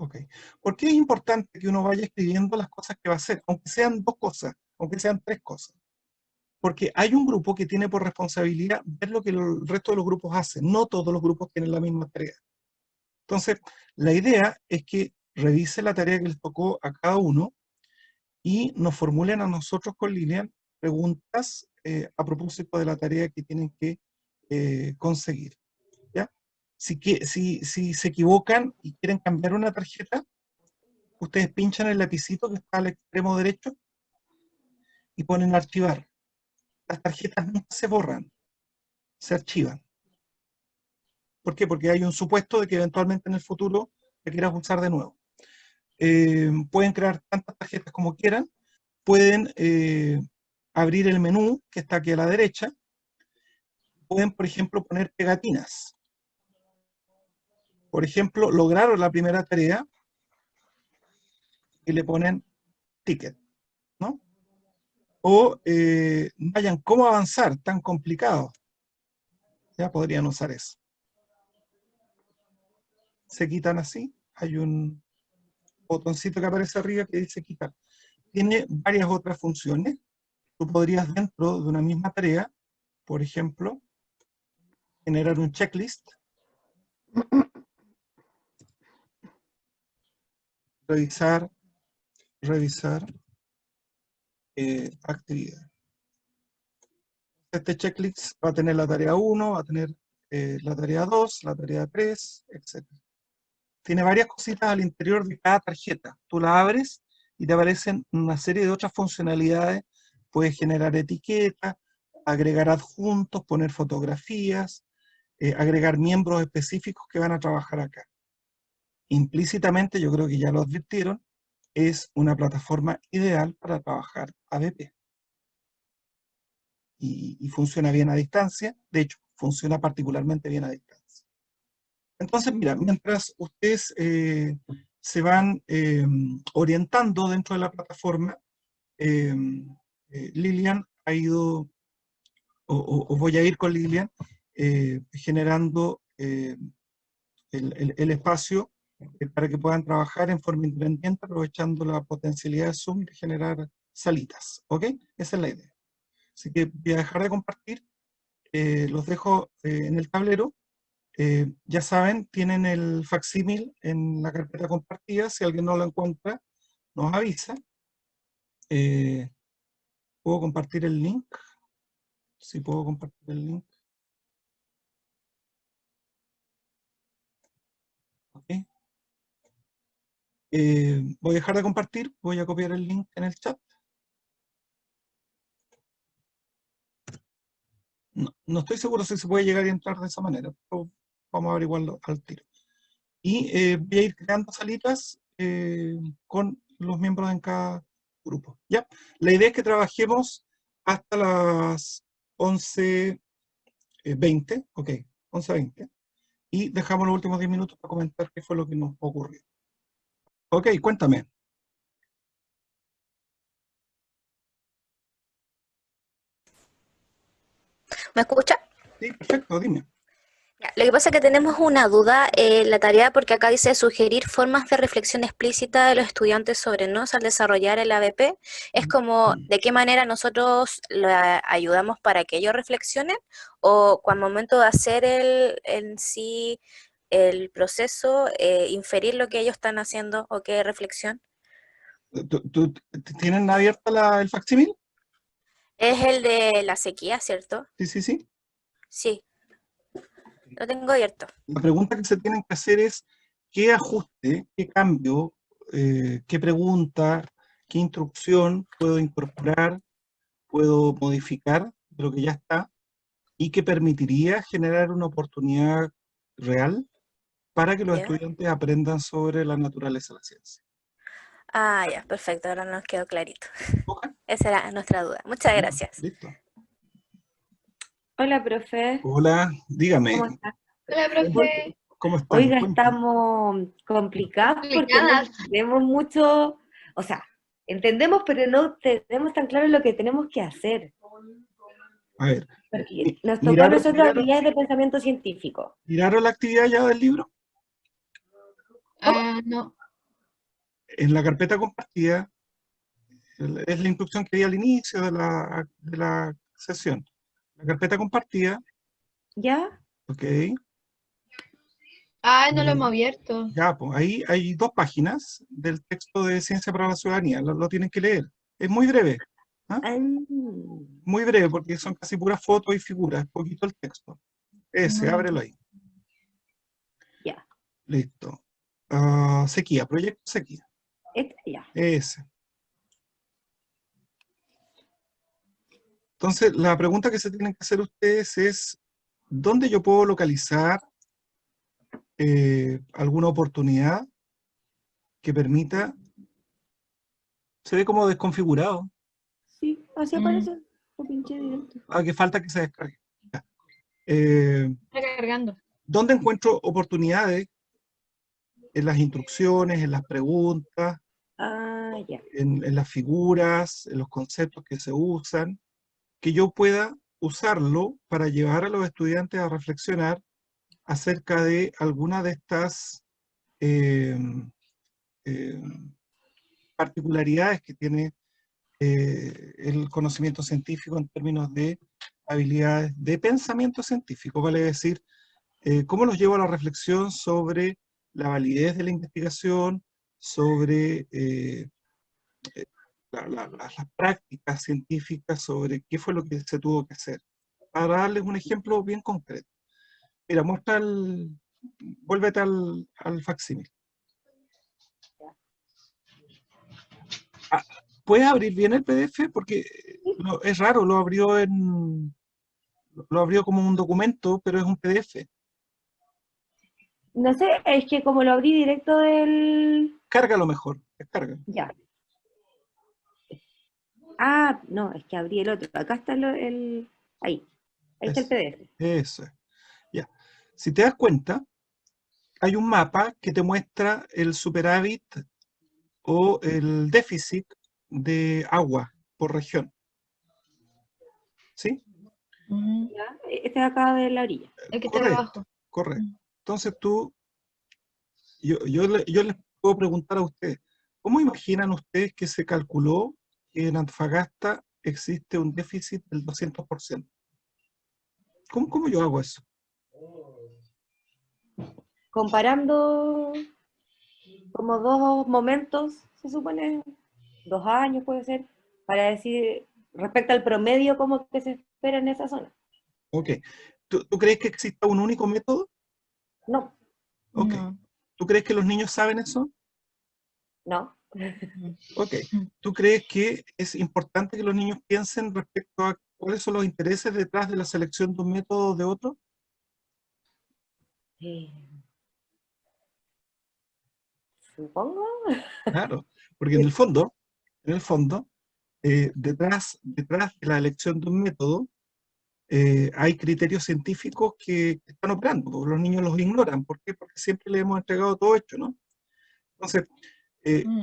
Ok. ¿Por qué es importante que uno vaya escribiendo las cosas que va a hacer? Aunque sean dos cosas, aunque sean tres cosas. Porque hay un grupo que tiene por responsabilidad ver lo que el resto de los grupos hacen. No todos los grupos tienen la misma tarea. Entonces, la idea es que revise la tarea que les tocó a cada uno y nos formulen a nosotros con Lilian preguntas a propósito de la tarea que tienen que conseguir. ¿Ya? Si se equivocan y quieren cambiar una tarjeta, ustedes pinchan el lapicito que está al extremo derecho y ponen archivar. Las tarjetas nunca se borran, se archivan. ¿Por qué? Porque hay un supuesto de que eventualmente en el futuro te quieras usar de nuevo. Pueden crear tantas tarjetas como quieran, pueden abrir el menú que está aquí a la derecha, pueden, por ejemplo, poner pegatinas. Por ejemplo, lograron la primera tarea y le ponen ticket, ¿no? O vayan, ¿cómo avanzar? Tan complicado. Ya podrían usar eso. Se quitan así, hay un botoncito que aparece arriba que dice quitar. Tiene varias otras funciones. Tú podrías dentro de una misma tarea, por ejemplo, generar un checklist, revisar actividad. Este checklist va a tener la tarea 1, va a tener la tarea 2, la tarea 3, etc. Tiene varias cositas al interior de cada tarjeta. Tú la abres y te aparecen una serie de otras funcionalidades. Puedes generar etiquetas, agregar adjuntos, poner fotografías, agregar miembros específicos que van a trabajar acá. Implícitamente, yo creo que ya lo advirtieron, es una plataforma ideal para trabajar ABP. Y funciona bien a distancia. De hecho, funciona particularmente bien a distancia. Entonces, mira, mientras ustedes se van orientando dentro de la plataforma, Lilian ha ido, o voy a ir con Lilian, generando el espacio para que puedan trabajar en forma independiente, aprovechando la potencialidad de Zoom de generar salitas. ¿Ok? Esa es la idea. Así que voy a dejar de compartir, los dejo en el tablero. Ya saben, tienen el facsímil en la carpeta compartida. Si alguien no lo encuentra, nos avisa. ¿Puedo compartir el link? Sí, puedo compartir el link. ¿Ok? Voy a dejar de compartir, voy a copiar el link en el chat. No estoy seguro si se puede llegar y entrar de esa manera, pero vamos a averiguarlo al tiro. Y voy a ir creando salitas con los miembros en cada grupo. ¿Ya? La idea es que trabajemos hasta las 11:20, ok, 11:20, y dejamos los últimos 10 minutos para comentar qué fue lo que nos ocurrió. Ok, cuéntame. ¿Me escucha? Sí, perfecto, dime. Ya, lo que pasa es que tenemos una duda en la tarea porque acá dice sugerir formas de reflexión explícita de los estudiantes sobre nos al desarrollar el ABP. Es como de qué manera nosotros le ayudamos para que ellos reflexionen o cuando al momento de hacer en sí el proceso, inferir lo que ellos están haciendo o qué reflexión. ¿Tienen abierta el facsímil? Es el de la sequía, ¿cierto? Sí, sí, sí. Sí, lo tengo abierto. La pregunta que se tienen que hacer es qué ajuste, qué cambio, qué pregunta, qué instrucción puedo incorporar, puedo modificar de lo que ya está y que permitiría generar una oportunidad real para que los ¿Ya? estudiantes aprendan sobre la naturaleza de la ciencia. Ah, ya, perfecto, ahora nos quedó clarito. ¿Ok? Esa era nuestra duda. Muchas Ya, gracias. listo. Hola, profe. Hola, dígame, ¿Cómo está? Hola, profe. ¿cómo están? Oiga, Cuéntame. estamos complicados porque no Complicadas. entendemos mucho, o sea, entendemos, pero no tenemos tan claro lo que tenemos que hacer. A ver, Porque nos tocó a ¿miraron, nosotros habilidades de pensamiento científico. miraron la actividad ya del libro? No. En la carpeta compartida, es la instrucción que di al inicio de la sesión. La carpeta compartida, ¿Ya? ok. No lo hemos abierto. Ya, pues ahí hay 2 páginas del texto de Ciencia para la Ciudadanía, lo tienen que leer. Es muy breve, ¿ah? Ah, Muy breve porque son casi puras fotos y figuras, poquito el texto. Ábrelo ahí. ya. Listo. Sequía, proyecto sequía. Ya. Ese. Entonces, la pregunta que se tienen que hacer ustedes es, ¿dónde yo puedo localizar alguna oportunidad que permita... Se ve como desconfigurado. Sí, así aparece. Lo pinché directo. Que falta que se descargue. Ya. Está cargando. ¿Dónde encuentro oportunidades? En las instrucciones, en las preguntas, Ah, ya. en las figuras, en los conceptos que se usan, que yo pueda usarlo para llevar a los estudiantes a reflexionar acerca de alguna de estas eh, eh, particularidades que tiene el conocimiento científico en términos de habilidades de pensamiento científico, vale decir, cómo los llevo a la reflexión sobre la validez de la investigación, sobre las prácticas científicas, sobre qué fue lo que se tuvo que hacer. Para darles un ejemplo bien concreto. Mira, vuélvete al facsímil. ¿Puedes abrir bien el PDF? Porque es raro, lo abrió como un documento, pero es un PDF. No sé, es que como lo abrí directo del... Cárgalo mejor, descarga. Ya. Ah, no, es que abrí el otro. Acá está el... Ahí. Ahí está el PDF. Eso es. Ya. Si te das cuenta, hay un mapa que te muestra el superávit o el déficit de agua por región. ¿Sí? ¿Ya? Este de acá de la orilla. El que está Correcto, abajo. correcto. Entonces yo les puedo preguntar a ustedes, ¿cómo imaginan ustedes que se calculó que en Antofagasta existe un déficit del 200%? ¿Cómo yo hago eso? Comparando como dos momentos, se supone, 2 años puede ser, para decir respecto al promedio como que se espera en esa zona. Ok. ¿Tú crees que exista un único método? No, Ok. No. ¿Tú crees que los niños saben eso? No. Ok. ¿Tú crees que es importante que los niños piensen respecto a cuáles son los intereses detrás de la selección de un método o de otro? Supongo. Claro, porque en el fondo, detrás de la elección de un método, hay criterios científicos que están operando, porque los niños los ignoran. ¿Por qué? Porque siempre les hemos entregado todo hecho, ¿no? Entonces,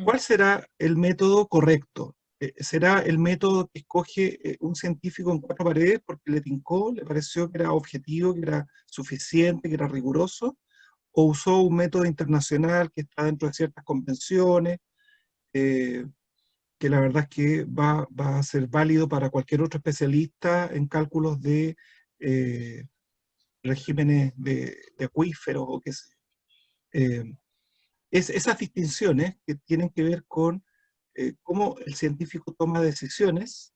¿cuál será el método correcto? ¿Será el método que escoge un científico en cuatro paredes porque le tincó, le pareció que era objetivo, que era suficiente, que era riguroso? ¿O usó un método internacional que está dentro de ciertas convenciones, eh, que la verdad es que va a ser válido para cualquier otro especialista en cálculos de regímenes de acuíferos o qué sé yo? Esas distinciones que tienen que ver con cómo el científico toma decisiones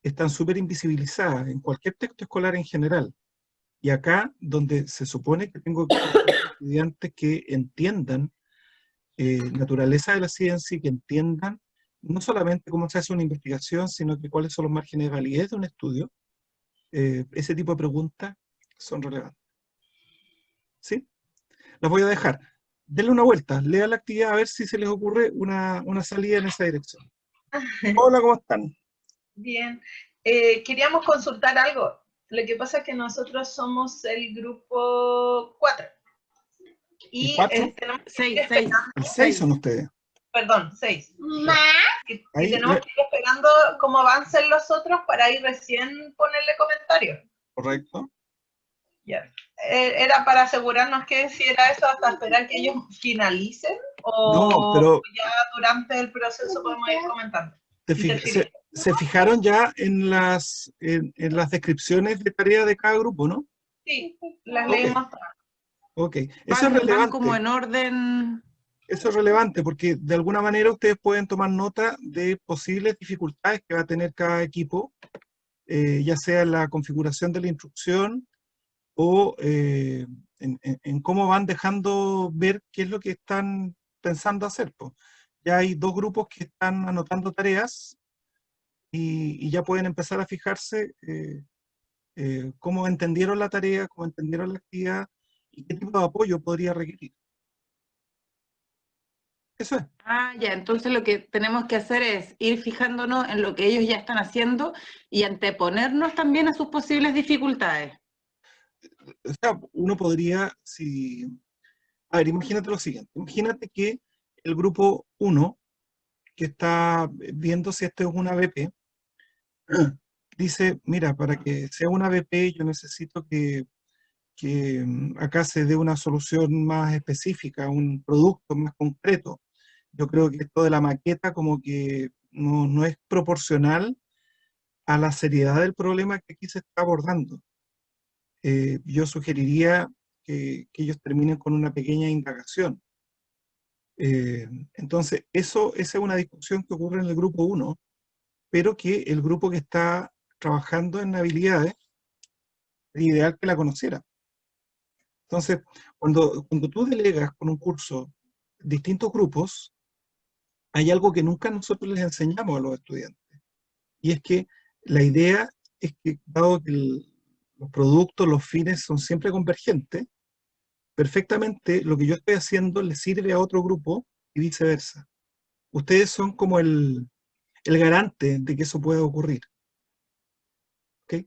están súper invisibilizadas en cualquier texto escolar en general. Y acá, donde se supone que tengo que tener estudiantes que entiendan naturaleza de la ciencia y que entiendan no solamente cómo se hace una investigación, sino que cuáles son los márgenes de validez de un estudio, ese tipo de preguntas son relevantes. ¿Sí? Las voy a dejar. Denle una vuelta, lea la actividad a ver si se les ocurre una salida en esa dirección. Hola, ¿cómo están? Bien. Queríamos consultar algo. Lo que pasa es que nosotros somos el grupo 4. ¿Y cuatro? Tenemos que 6, ir esperando, 6. El 6 son ustedes. perdón, 6. Y Ahí tenemos que ir esperando cómo avancen los otros para ir recién ponerle comentarios. correcto. Ya. Era para asegurarnos que si era eso hasta esperar que ellos finalicen o No, pero ya durante el proceso podemos ir comentando. se fijaron ya en las descripciones de tarea de cada grupo, ¿no? Sí, las Ok. leímos todas. Ok, eso es van relevante. como en orden. Eso es relevante porque de alguna manera ustedes pueden tomar nota de posibles dificultades que va a tener cada equipo, ya sea en la configuración de la instrucción o en cómo van dejando ver qué es lo que están pensando hacer, po. Ya hay dos grupos que están anotando tareas y ya pueden empezar a fijarse cómo entendieron la tarea, cómo entendieron la actividad y qué tipo de apoyo podría requerir. Eso es. Ya, entonces lo que tenemos que hacer es ir fijándonos en lo que ellos ya están haciendo y anteponernos también a sus posibles dificultades. O sea, uno podría, a ver, imagínate lo siguiente, imagínate que el grupo 1, que está viendo si esto es una BP, dice, mira, para que sea una BP yo necesito que acá se dé una solución más específica, un producto más concreto. Yo creo que esto de la maqueta como que no es proporcional a la seriedad del problema que aquí se está abordando. Yo sugeriría que ellos terminen con una pequeña indagación. Entonces, esa es una discusión que ocurre en el grupo 1, pero que el grupo que está trabajando en habilidades, es ideal que la conociera. Entonces, cuando tú delegas con un curso distintos grupos, hay algo que nunca nosotros les enseñamos a los estudiantes, y es que la idea es que, dado que los productos, los fines son siempre convergentes, perfectamente lo que yo estoy haciendo le sirve a otro grupo y viceversa. Ustedes son como el garante de que eso pueda ocurrir. ¿Ok?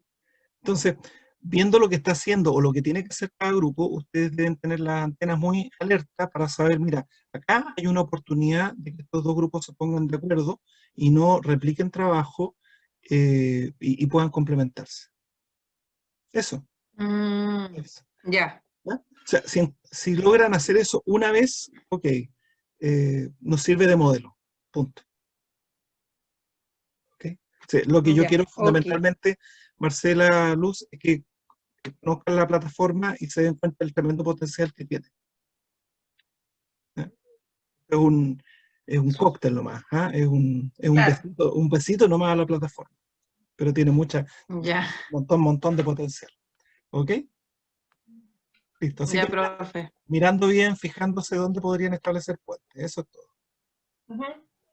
Entonces, viendo lo que está haciendo o lo que tiene que hacer cada grupo, ustedes deben tener las antenas muy alertas para saber, mira, acá hay una oportunidad de que estos dos grupos se pongan de acuerdo y no repliquen trabajo y puedan complementarse. Eso. Eso. Ya. ¿Ya? O sea, si logran hacer eso una vez, ok, nos sirve de modelo. Punto. ¿Okay? Sí, lo que yo Ya, quiero ok. fundamentalmente, Marcela, Luz, es que conozcan la plataforma y se den cuenta del tremendo potencial que tiene. ¿Ya? Es un cóctel nomás, ¿ah? Es Claro. un besito nomás a la plataforma, pero tiene Ya, montón de potencial. ¿Ok? Listo. Así ya, que profe. mirando bien, fijándose dónde podrían establecer puentes. Eso es todo. Ujú.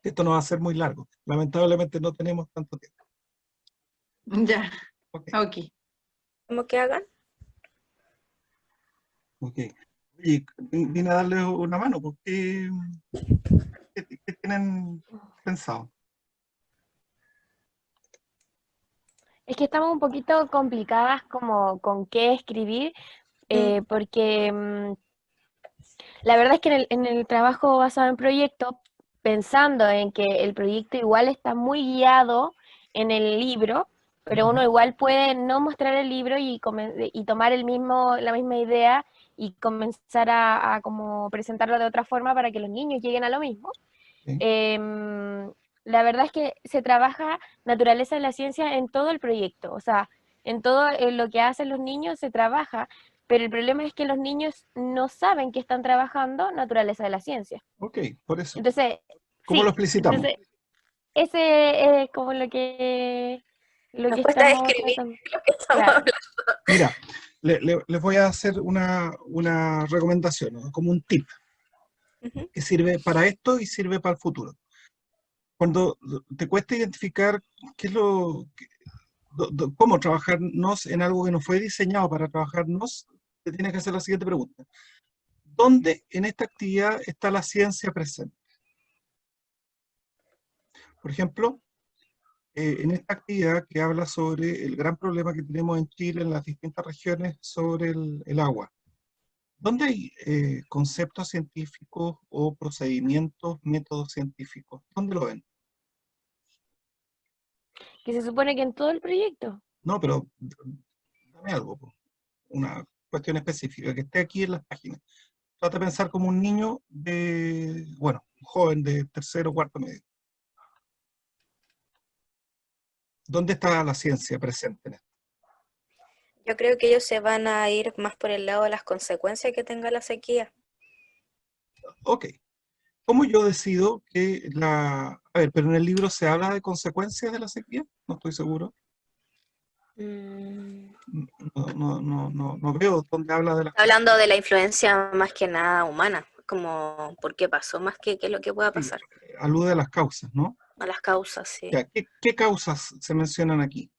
Esto no va a ser muy largo. Lamentablemente no tenemos tanto tiempo. Ya, Ok, ok. ¿Cómo que hagan? ok. Oye, vine a darles una mano, porque ¿qué tienen pensado? Es que estamos un poquito complicadas como con qué escribir, porque la verdad es que en el trabajo basado en proyecto, pensando en que el proyecto igual está muy guiado en el libro, pero uno igual puede no mostrar el libro y tomar la misma idea y comenzar a como presentarlo de otra forma para que los niños lleguen a lo mismo. Sí. La verdad es que se trabaja naturaleza de la ciencia en todo el proyecto, o sea, en todo lo que hacen los niños se trabaja, pero el problema es que los niños no saben que están trabajando naturaleza de la ciencia. Ok, por eso. Entonces, ¿Cómo lo sí, explicitamos? entonces ese es como lo Nos que cuesta estamos describir tratando. lo que estamos Claro. hablando. Mira, les voy a hacer una recomendación, ¿no? Como un tip, Ujú. que sirve para esto y sirve para el futuro. Cuando te cuesta identificar qué es cómo trabajarnos en algo que no fue diseñado para trabajarnos, te tienes que hacer la siguiente pregunta. ¿Dónde en esta actividad está la ciencia presente? Por ejemplo, en esta actividad que habla sobre el gran problema que tenemos en Chile, en las distintas regiones, sobre el agua. ¿Dónde hay conceptos científicos o procedimientos, métodos científicos? ¿Dónde lo ven? Que se supone que en todo el proyecto. No, pero dame algo, po, una cuestión específica, que esté aquí en las páginas. Trata de pensar como un niño un joven de tercero o cuarto medio. ¿Dónde está la ciencia presente en esto? Yo creo que ellos se van a ir más por el lado de las consecuencias que tenga la sequía. Ok. ¿Cómo yo decido que A ver, pero en el libro se habla de consecuencias de la sequía? No estoy seguro. Mm, No veo dónde habla de las Hablando de la influencia más que nada humana, como por qué pasó, más que qué es lo que pueda sí, pasar, alude a las causas, ¿no? a las causas, sí. Ya, ¿qué causas se mencionan aquí?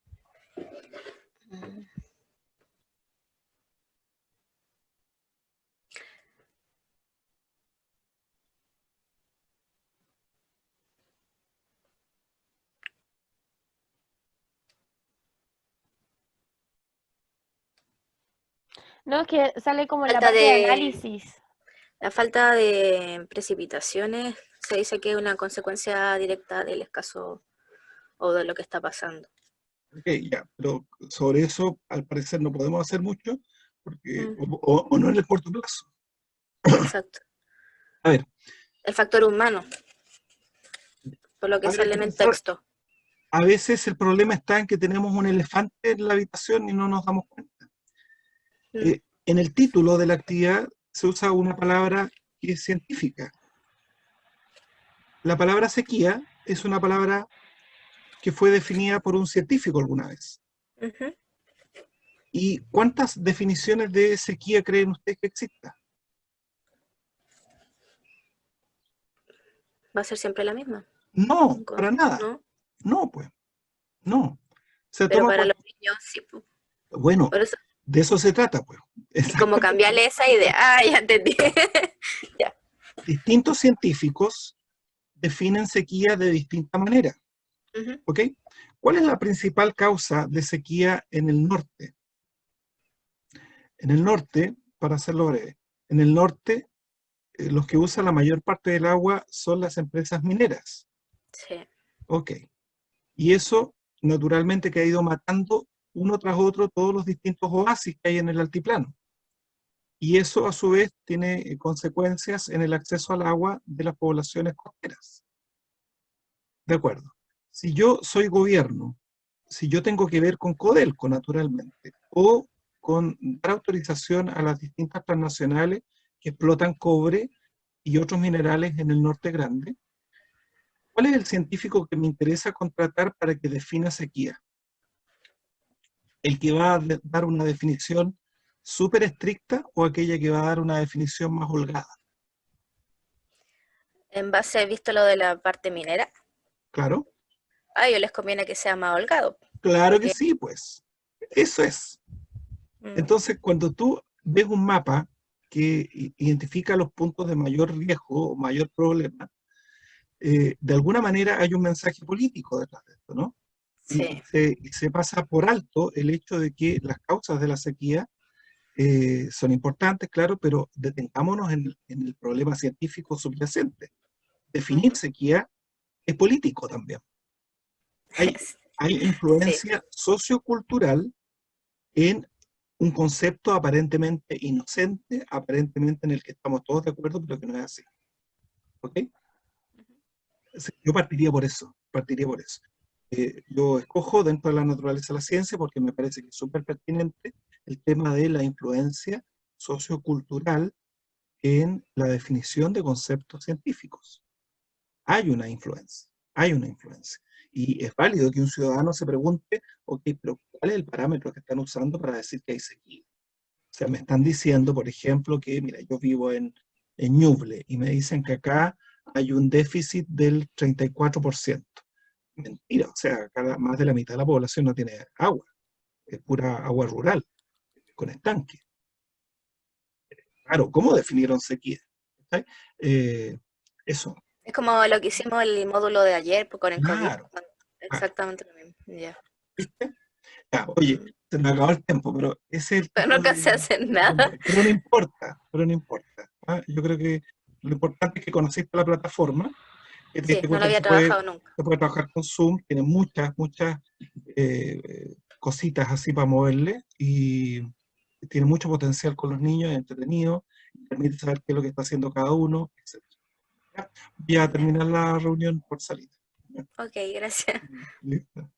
Mm. No, es que sale como en la Falta parte de de, análisis. la falta de precipitaciones se dice que es una consecuencia directa del escaso o de lo que está pasando. Ok, ya, pero sobre eso al parecer no podemos hacer mucho, porque, Mm, o no en el corto plazo. exacto. A ver, El factor humano, por lo que hay sale que en el pensar, texto. a veces el problema está en que tenemos un elefante en la habitación y no nos damos cuenta. Mm, En el título de la actividad se usa una palabra que es científica. La palabra sequía es una palabra que fue definida por un científico alguna vez. ujú. ¿Y cuántas definiciones de sequía creen ustedes que exista? Va a ser siempre la misma, No, para nada. ¿no? No, pues, no. Se Pero toma para los niños sí, po. bueno, Por eso de eso se trata, pues. es como cambiarle esa idea. Ah, ya entendí. Ya. Distintos científicos definen sequía de distinta manera, Ujú. ¿ok? ¿Cuál es la principal causa de sequía en el norte? En el norte, para hacerlo breve, en el norte los que usan la mayor parte del agua son las empresas mineras, Sí. ¿ok? Y eso naturalmente que ha ido matando uno tras otro todos los distintos oasis que hay en el altiplano. Y eso a su vez tiene consecuencias en el acceso al agua de las poblaciones costeras. De acuerdo. Si yo soy gobierno, si yo tengo que ver con Codelco naturalmente, o con dar autorización a las distintas transnacionales que explotan cobre y otros minerales en el norte grande, ¿cuál es el científico que me interesa contratar para que defina sequía? ¿El que va a dar una definición súper estricta o aquella que va a dar una definición más holgada? En base, ¿he visto lo de la parte minera? Claro, A ellos les conviene que sea más holgado. claro que Porque, sí, pues. Eso es. Entonces, cuando tú ves un mapa que identifica los puntos de mayor riesgo o mayor problema, de alguna manera hay un mensaje político detrás de esto, ¿no? sí. Y se pasa por alto el hecho de que las causas de la sequía son importantes, claro, pero detengámonos en el problema científico subyacente. Definir sequía es político también. Hay Sí. influencia sociocultural en un concepto aparentemente inocente, aparentemente en el que estamos todos de acuerdo, pero que no es así. ¿Ok? Yo partiría por eso, partiría por eso. Yo escojo dentro de la naturaleza de la ciencia porque me parece que es súper pertinente el tema de la influencia sociocultural en la definición de conceptos científicos. Hay una influencia, hay una influencia. Y es válido que un ciudadano se pregunte, ok, pero ¿cuál es el parámetro que están usando para decir que hay sequía? O sea, me están diciendo, por ejemplo, que, mira, yo vivo en Ñuble y me dicen que acá hay un déficit del 34%. Mentira, o sea, acá más de la mitad de la población no tiene agua, es pura agua rural, con estanque. Claro, ¿cómo definieron sequía? ¿Está? Eso, Es como lo que hicimos el módulo de ayer pues, con el COVID. claro, claro. Exactamente lo mismo. Ya. ¿Viste? Ya, oye, se me acabó el tiempo, pero ese es el Pero no tipo alcancé a hacer nada. pero no importa, pero no importa. ¿Ah? Yo creo que lo importante es que conociste la plataforma, que te Sí, diste no lo cuenta que había trabajado nunca. se puede trabajar con Zoom, tiene muchas cositas así para moverle y tiene mucho potencial con los niños, es entretenido, permite saber qué es lo que está haciendo cada uno, etc. ¿Ya? Voy a Ya. terminar la reunión por salida. ¿Ya? Ok, gracias. Listo.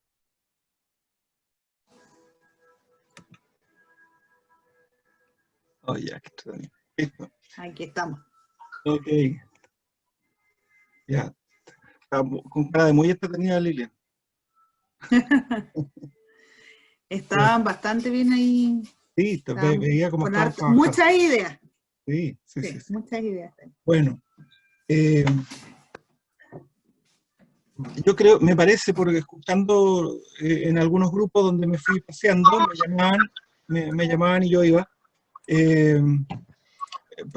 Oh, ya, qué entretenido. Listo. Aquí estamos. Ok, ya. Está con cara de muy entretenida, Lilian. Estaban bastante bien ahí. Sí, Estaban veía cómo con estaban trabajando. muchas ideas. Sí, sí, Sí, sí. muchas ideas. Bueno, yo creo, me parece, porque escuchando en algunos grupos donde me fui paseando, me llamaban y yo iba,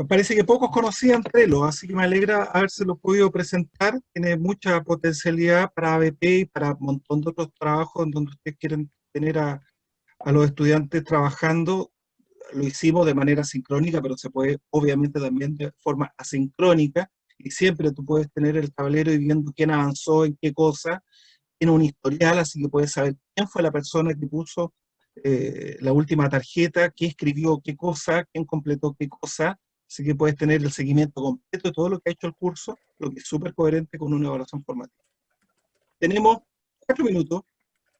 parece que pocos conocían Trello, así que me alegra habérselo podido presentar. Tiene mucha potencialidad para ABP y para un montón de otros trabajos en donde ustedes quieren tener a los estudiantes trabajando. Lo hicimos de manera sincrónica, pero se puede obviamente también de forma asincrónica, y siempre tú puedes tener el tablero y viendo quién avanzó en qué cosa, tiene un historial, así que puedes saber quién fue la persona que puso la última tarjeta, qué escribió qué cosa, quién completó qué cosa, así que puedes tener el seguimiento completo de todo lo que ha hecho el curso, lo que es súper coherente con una evaluación formativa. Tenemos 4 minutos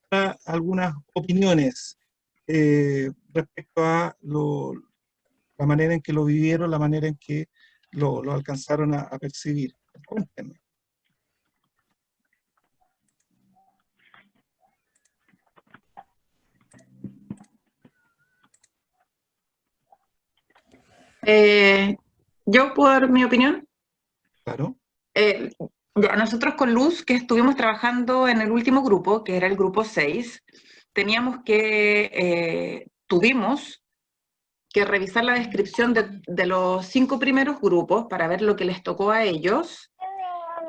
para algunas opiniones respecto a la manera en que lo vivieron, la manera en que lo alcanzaron a percibir. Cuéntenme. Yo puedo dar mi opinión. Claro. Ya, nosotros con Luz, que estuvimos trabajando en el último grupo, que era el grupo 6, tuvimos que revisar la descripción de los 5 primeros grupos para ver lo que les tocó a ellos.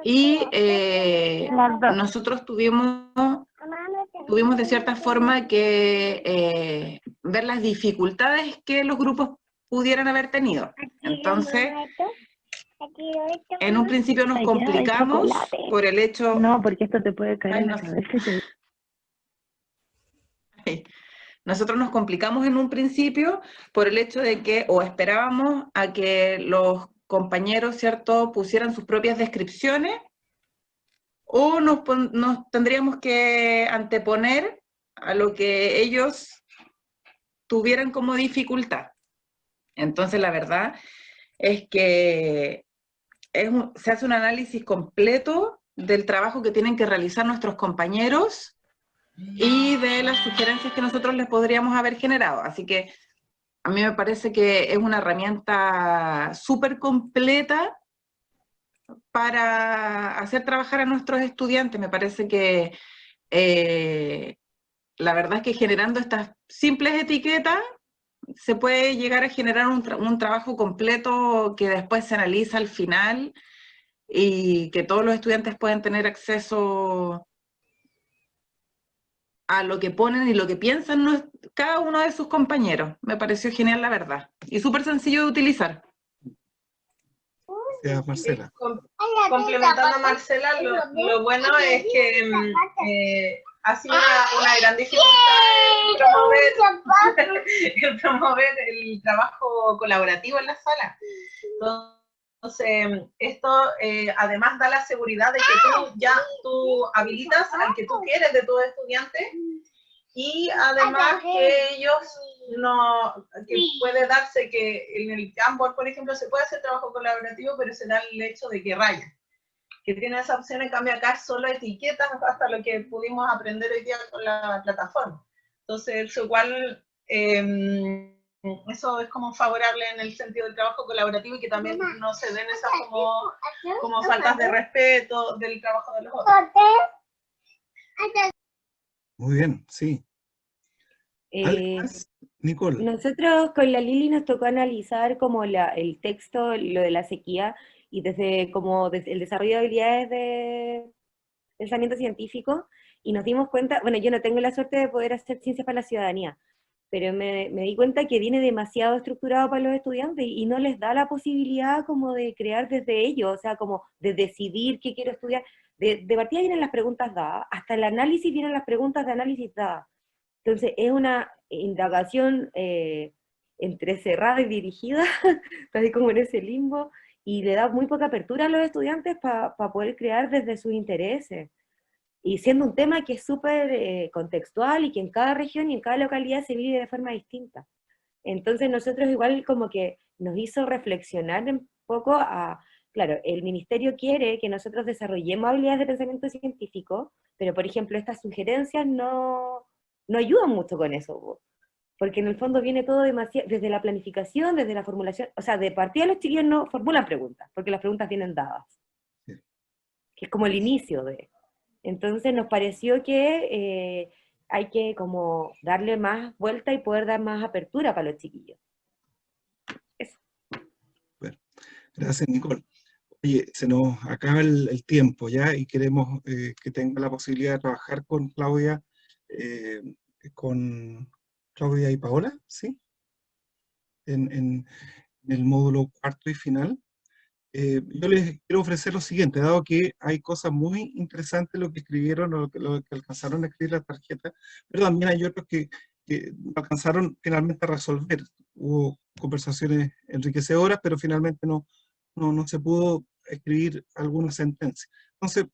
Y nosotros tuvimos de cierta forma que ver las dificultades que los grupos pudieran haber tenido. Entonces, en un principio nos complicamos por el hecho... No, porque esto te puede caer en la cabeza. Nosotros nos complicamos en un principio por el hecho de que o esperábamos a que los compañeros, ¿cierto?, pusieran sus propias descripciones, o nos tendríamos que anteponer a lo que ellos tuvieran como dificultad. Entonces, la verdad es que se hace un análisis completo del trabajo que tienen que realizar nuestros compañeros y de las sugerencias que nosotros les podríamos haber generado. Así que a mí me parece que es una herramienta súper completa para hacer trabajar a nuestros estudiantes. Me parece que la verdad es que generando estas simples etiquetas se puede llegar a generar un trabajo completo que después se analiza al final y que todos los estudiantes pueden tener acceso a lo que ponen y lo que piensan cada uno de sus compañeros. Me pareció genial, la verdad. Y súper sencillo de utilizar. Gracias, Marcela. Complementando a Marcela, lo bueno es que ha sido una gran dificultad el promover el trabajo colaborativo en la sala. Entonces, esto además da la seguridad de que tú habilitas al que tú quieres de tus estudiantes y además que ellos que puede darse que en el Jamboard, por ejemplo, se puede hacer trabajo colaborativo, pero se da el hecho de que rayan, que tiene esa opción. En cambio acá solo etiquetas hasta lo que pudimos aprender hoy día con la plataforma. Entonces, eso igual, eso es como favorable en el sentido del trabajo colaborativo y que también no se den esas como faltas de respeto del trabajo de los otros. Muy bien, sí. ¿Algo más, Nicole? Nosotros con la Lili nos tocó analizar como el texto, lo de la sequía, y desde el desarrollo de habilidades de pensamiento científico, y nos dimos cuenta, bueno, yo no tengo la suerte de poder hacer ciencias para la ciudadanía, pero me di cuenta que viene demasiado estructurado para los estudiantes y no les da la posibilidad como de crear desde ellos, o sea, como de decidir qué quiero estudiar. De partida vienen las preguntas dadas, hasta el análisis vienen las preguntas de análisis dadas. Entonces es una indagación entrecerrada y dirigida, casi como en ese limbo, y le da muy poca apertura a los estudiantes para poder crear desde sus intereses. Y siendo un tema que es súper contextual y que en cada región y en cada localidad se vive de forma distinta. Entonces nosotros igual como que nos hizo reflexionar un poco claro, el ministerio quiere que nosotros desarrollemos habilidades de pensamiento científico, pero por ejemplo estas sugerencias no ayudan mucho con eso, porque en el fondo viene todo demasiado, desde la planificación, desde la formulación, o sea, de partida los chiquillos no formulan preguntas, porque las preguntas vienen dadas, que es como el inicio de... Entonces nos pareció que hay que como darle más vuelta y poder dar más apertura para los chiquillos. Eso. Bueno, gracias, Nicole. Oye, se nos acaba el tiempo ya y queremos que tenga la posibilidad de trabajar con Claudia y Paola, ¿sí? En el módulo cuarto y final. Yo les quiero ofrecer lo siguiente, dado que hay cosas muy interesantes lo que escribieron, lo que alcanzaron a escribir la tarjeta, pero también hay otros que alcanzaron finalmente a resolver. Hubo conversaciones enriquecedoras, pero finalmente no se pudo escribir alguna sentencia. Entonces,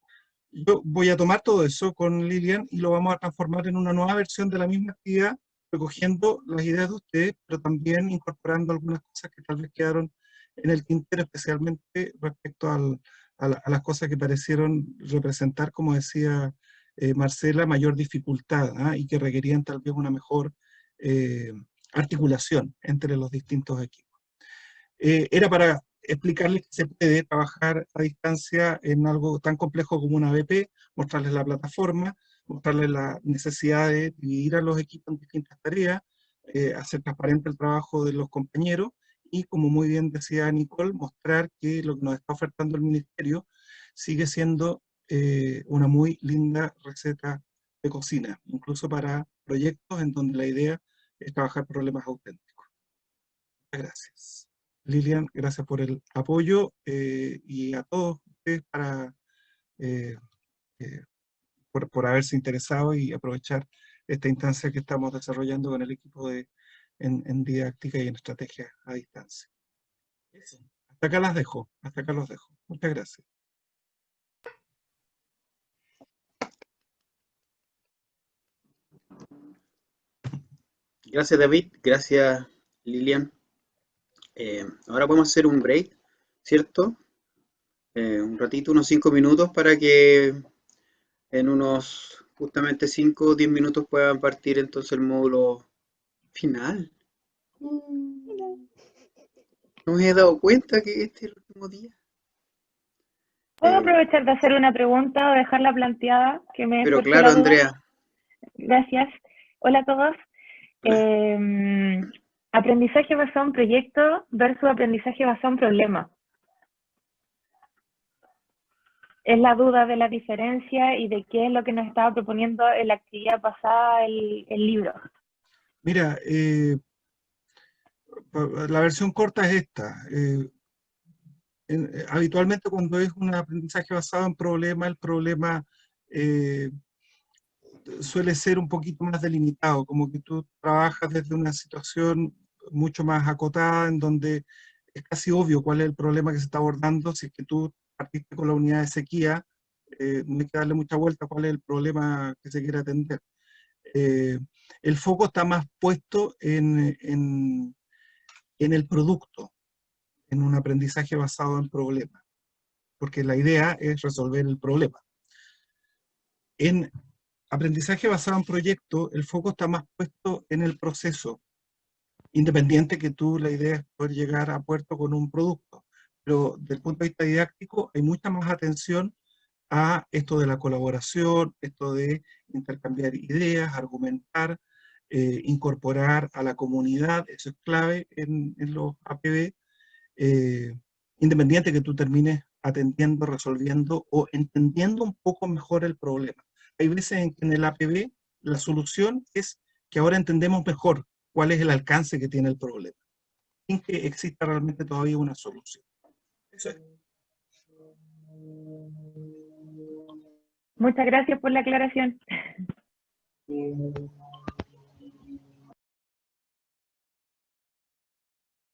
yo voy a tomar todo eso con Lilian y lo vamos a transformar en una nueva versión de la misma actividad, recogiendo las ideas de ustedes, pero también incorporando algunas cosas que tal vez quedaron en el tintero, especialmente respecto a las cosas que parecieron representar, como decía Marcela, mayor dificultad, ¿ah? Y que requerían tal vez una mejor articulación entre los distintos equipos. Era para explicarles que se puede trabajar a distancia en algo tan complejo como una ABP, mostrarles la plataforma, mostrarles la necesidad de dividir a los equipos en distintas tareas, hacer transparente el trabajo de los compañeros y, como muy bien decía Nicole, mostrar que lo que nos está ofertando el Ministerio sigue siendo una muy linda receta de cocina, incluso para proyectos en donde la idea es trabajar problemas auténticos. Muchas gracias. Lilian, gracias por el apoyo y a todos ustedes por haberse interesado y aprovechar esta instancia que estamos desarrollando con el equipo en didáctica y en estrategia a distancia. Eso. Hasta acá las dejo, hasta acá los dejo. Muchas gracias. Gracias, David. Gracias, Lilian. Ahora podemos hacer un break, ¿cierto? Un ratito, unos 5 minutos para que en unos justamente 5 o 10 minutos puedan partir entonces el módulo final. No me he dado cuenta que este es el último día. ¿Puedo aprovechar de hacer una pregunta o dejarla planteada? Que me Pero surgió claro, la duda. Andrea. Gracias. Hola a todos. Aprendizaje basado en proyecto versus aprendizaje basado en problema. Es la duda de la diferencia y de qué es lo que nos estaba proponiendo en la actividad pasada el libro. Mira, la versión corta es esta. Habitualmente cuando es un aprendizaje basado en problema, el problema suele ser un poquito más delimitado, como que tú trabajas desde una situación mucho más acotada, en donde es casi obvio cuál es el problema que se está abordando. Si es que tú partiste con la unidad de sequía, no hay que darle mucha vuelta a cuál es el problema que se quiere atender. El foco está más puesto en el producto, en un aprendizaje basado en problemas, porque la idea es resolver el problema. En aprendizaje basado en proyecto, el foco está más puesto en el proceso, independiente que la idea es poder llegar a puerto con un producto. Pero desde el punto de vista didáctico hay mucha más atención a esto de la colaboración, esto de intercambiar ideas, argumentar, incorporar a la comunidad. Eso es clave en los APB, independiente que tú termines atendiendo, resolviendo o entendiendo un poco mejor el problema. Hay veces en que en el APB la solución es que ahora entendemos mejor cuál es el alcance que tiene el problema, sin que exista realmente todavía una solución. Eso es. Muchas gracias por la aclaración.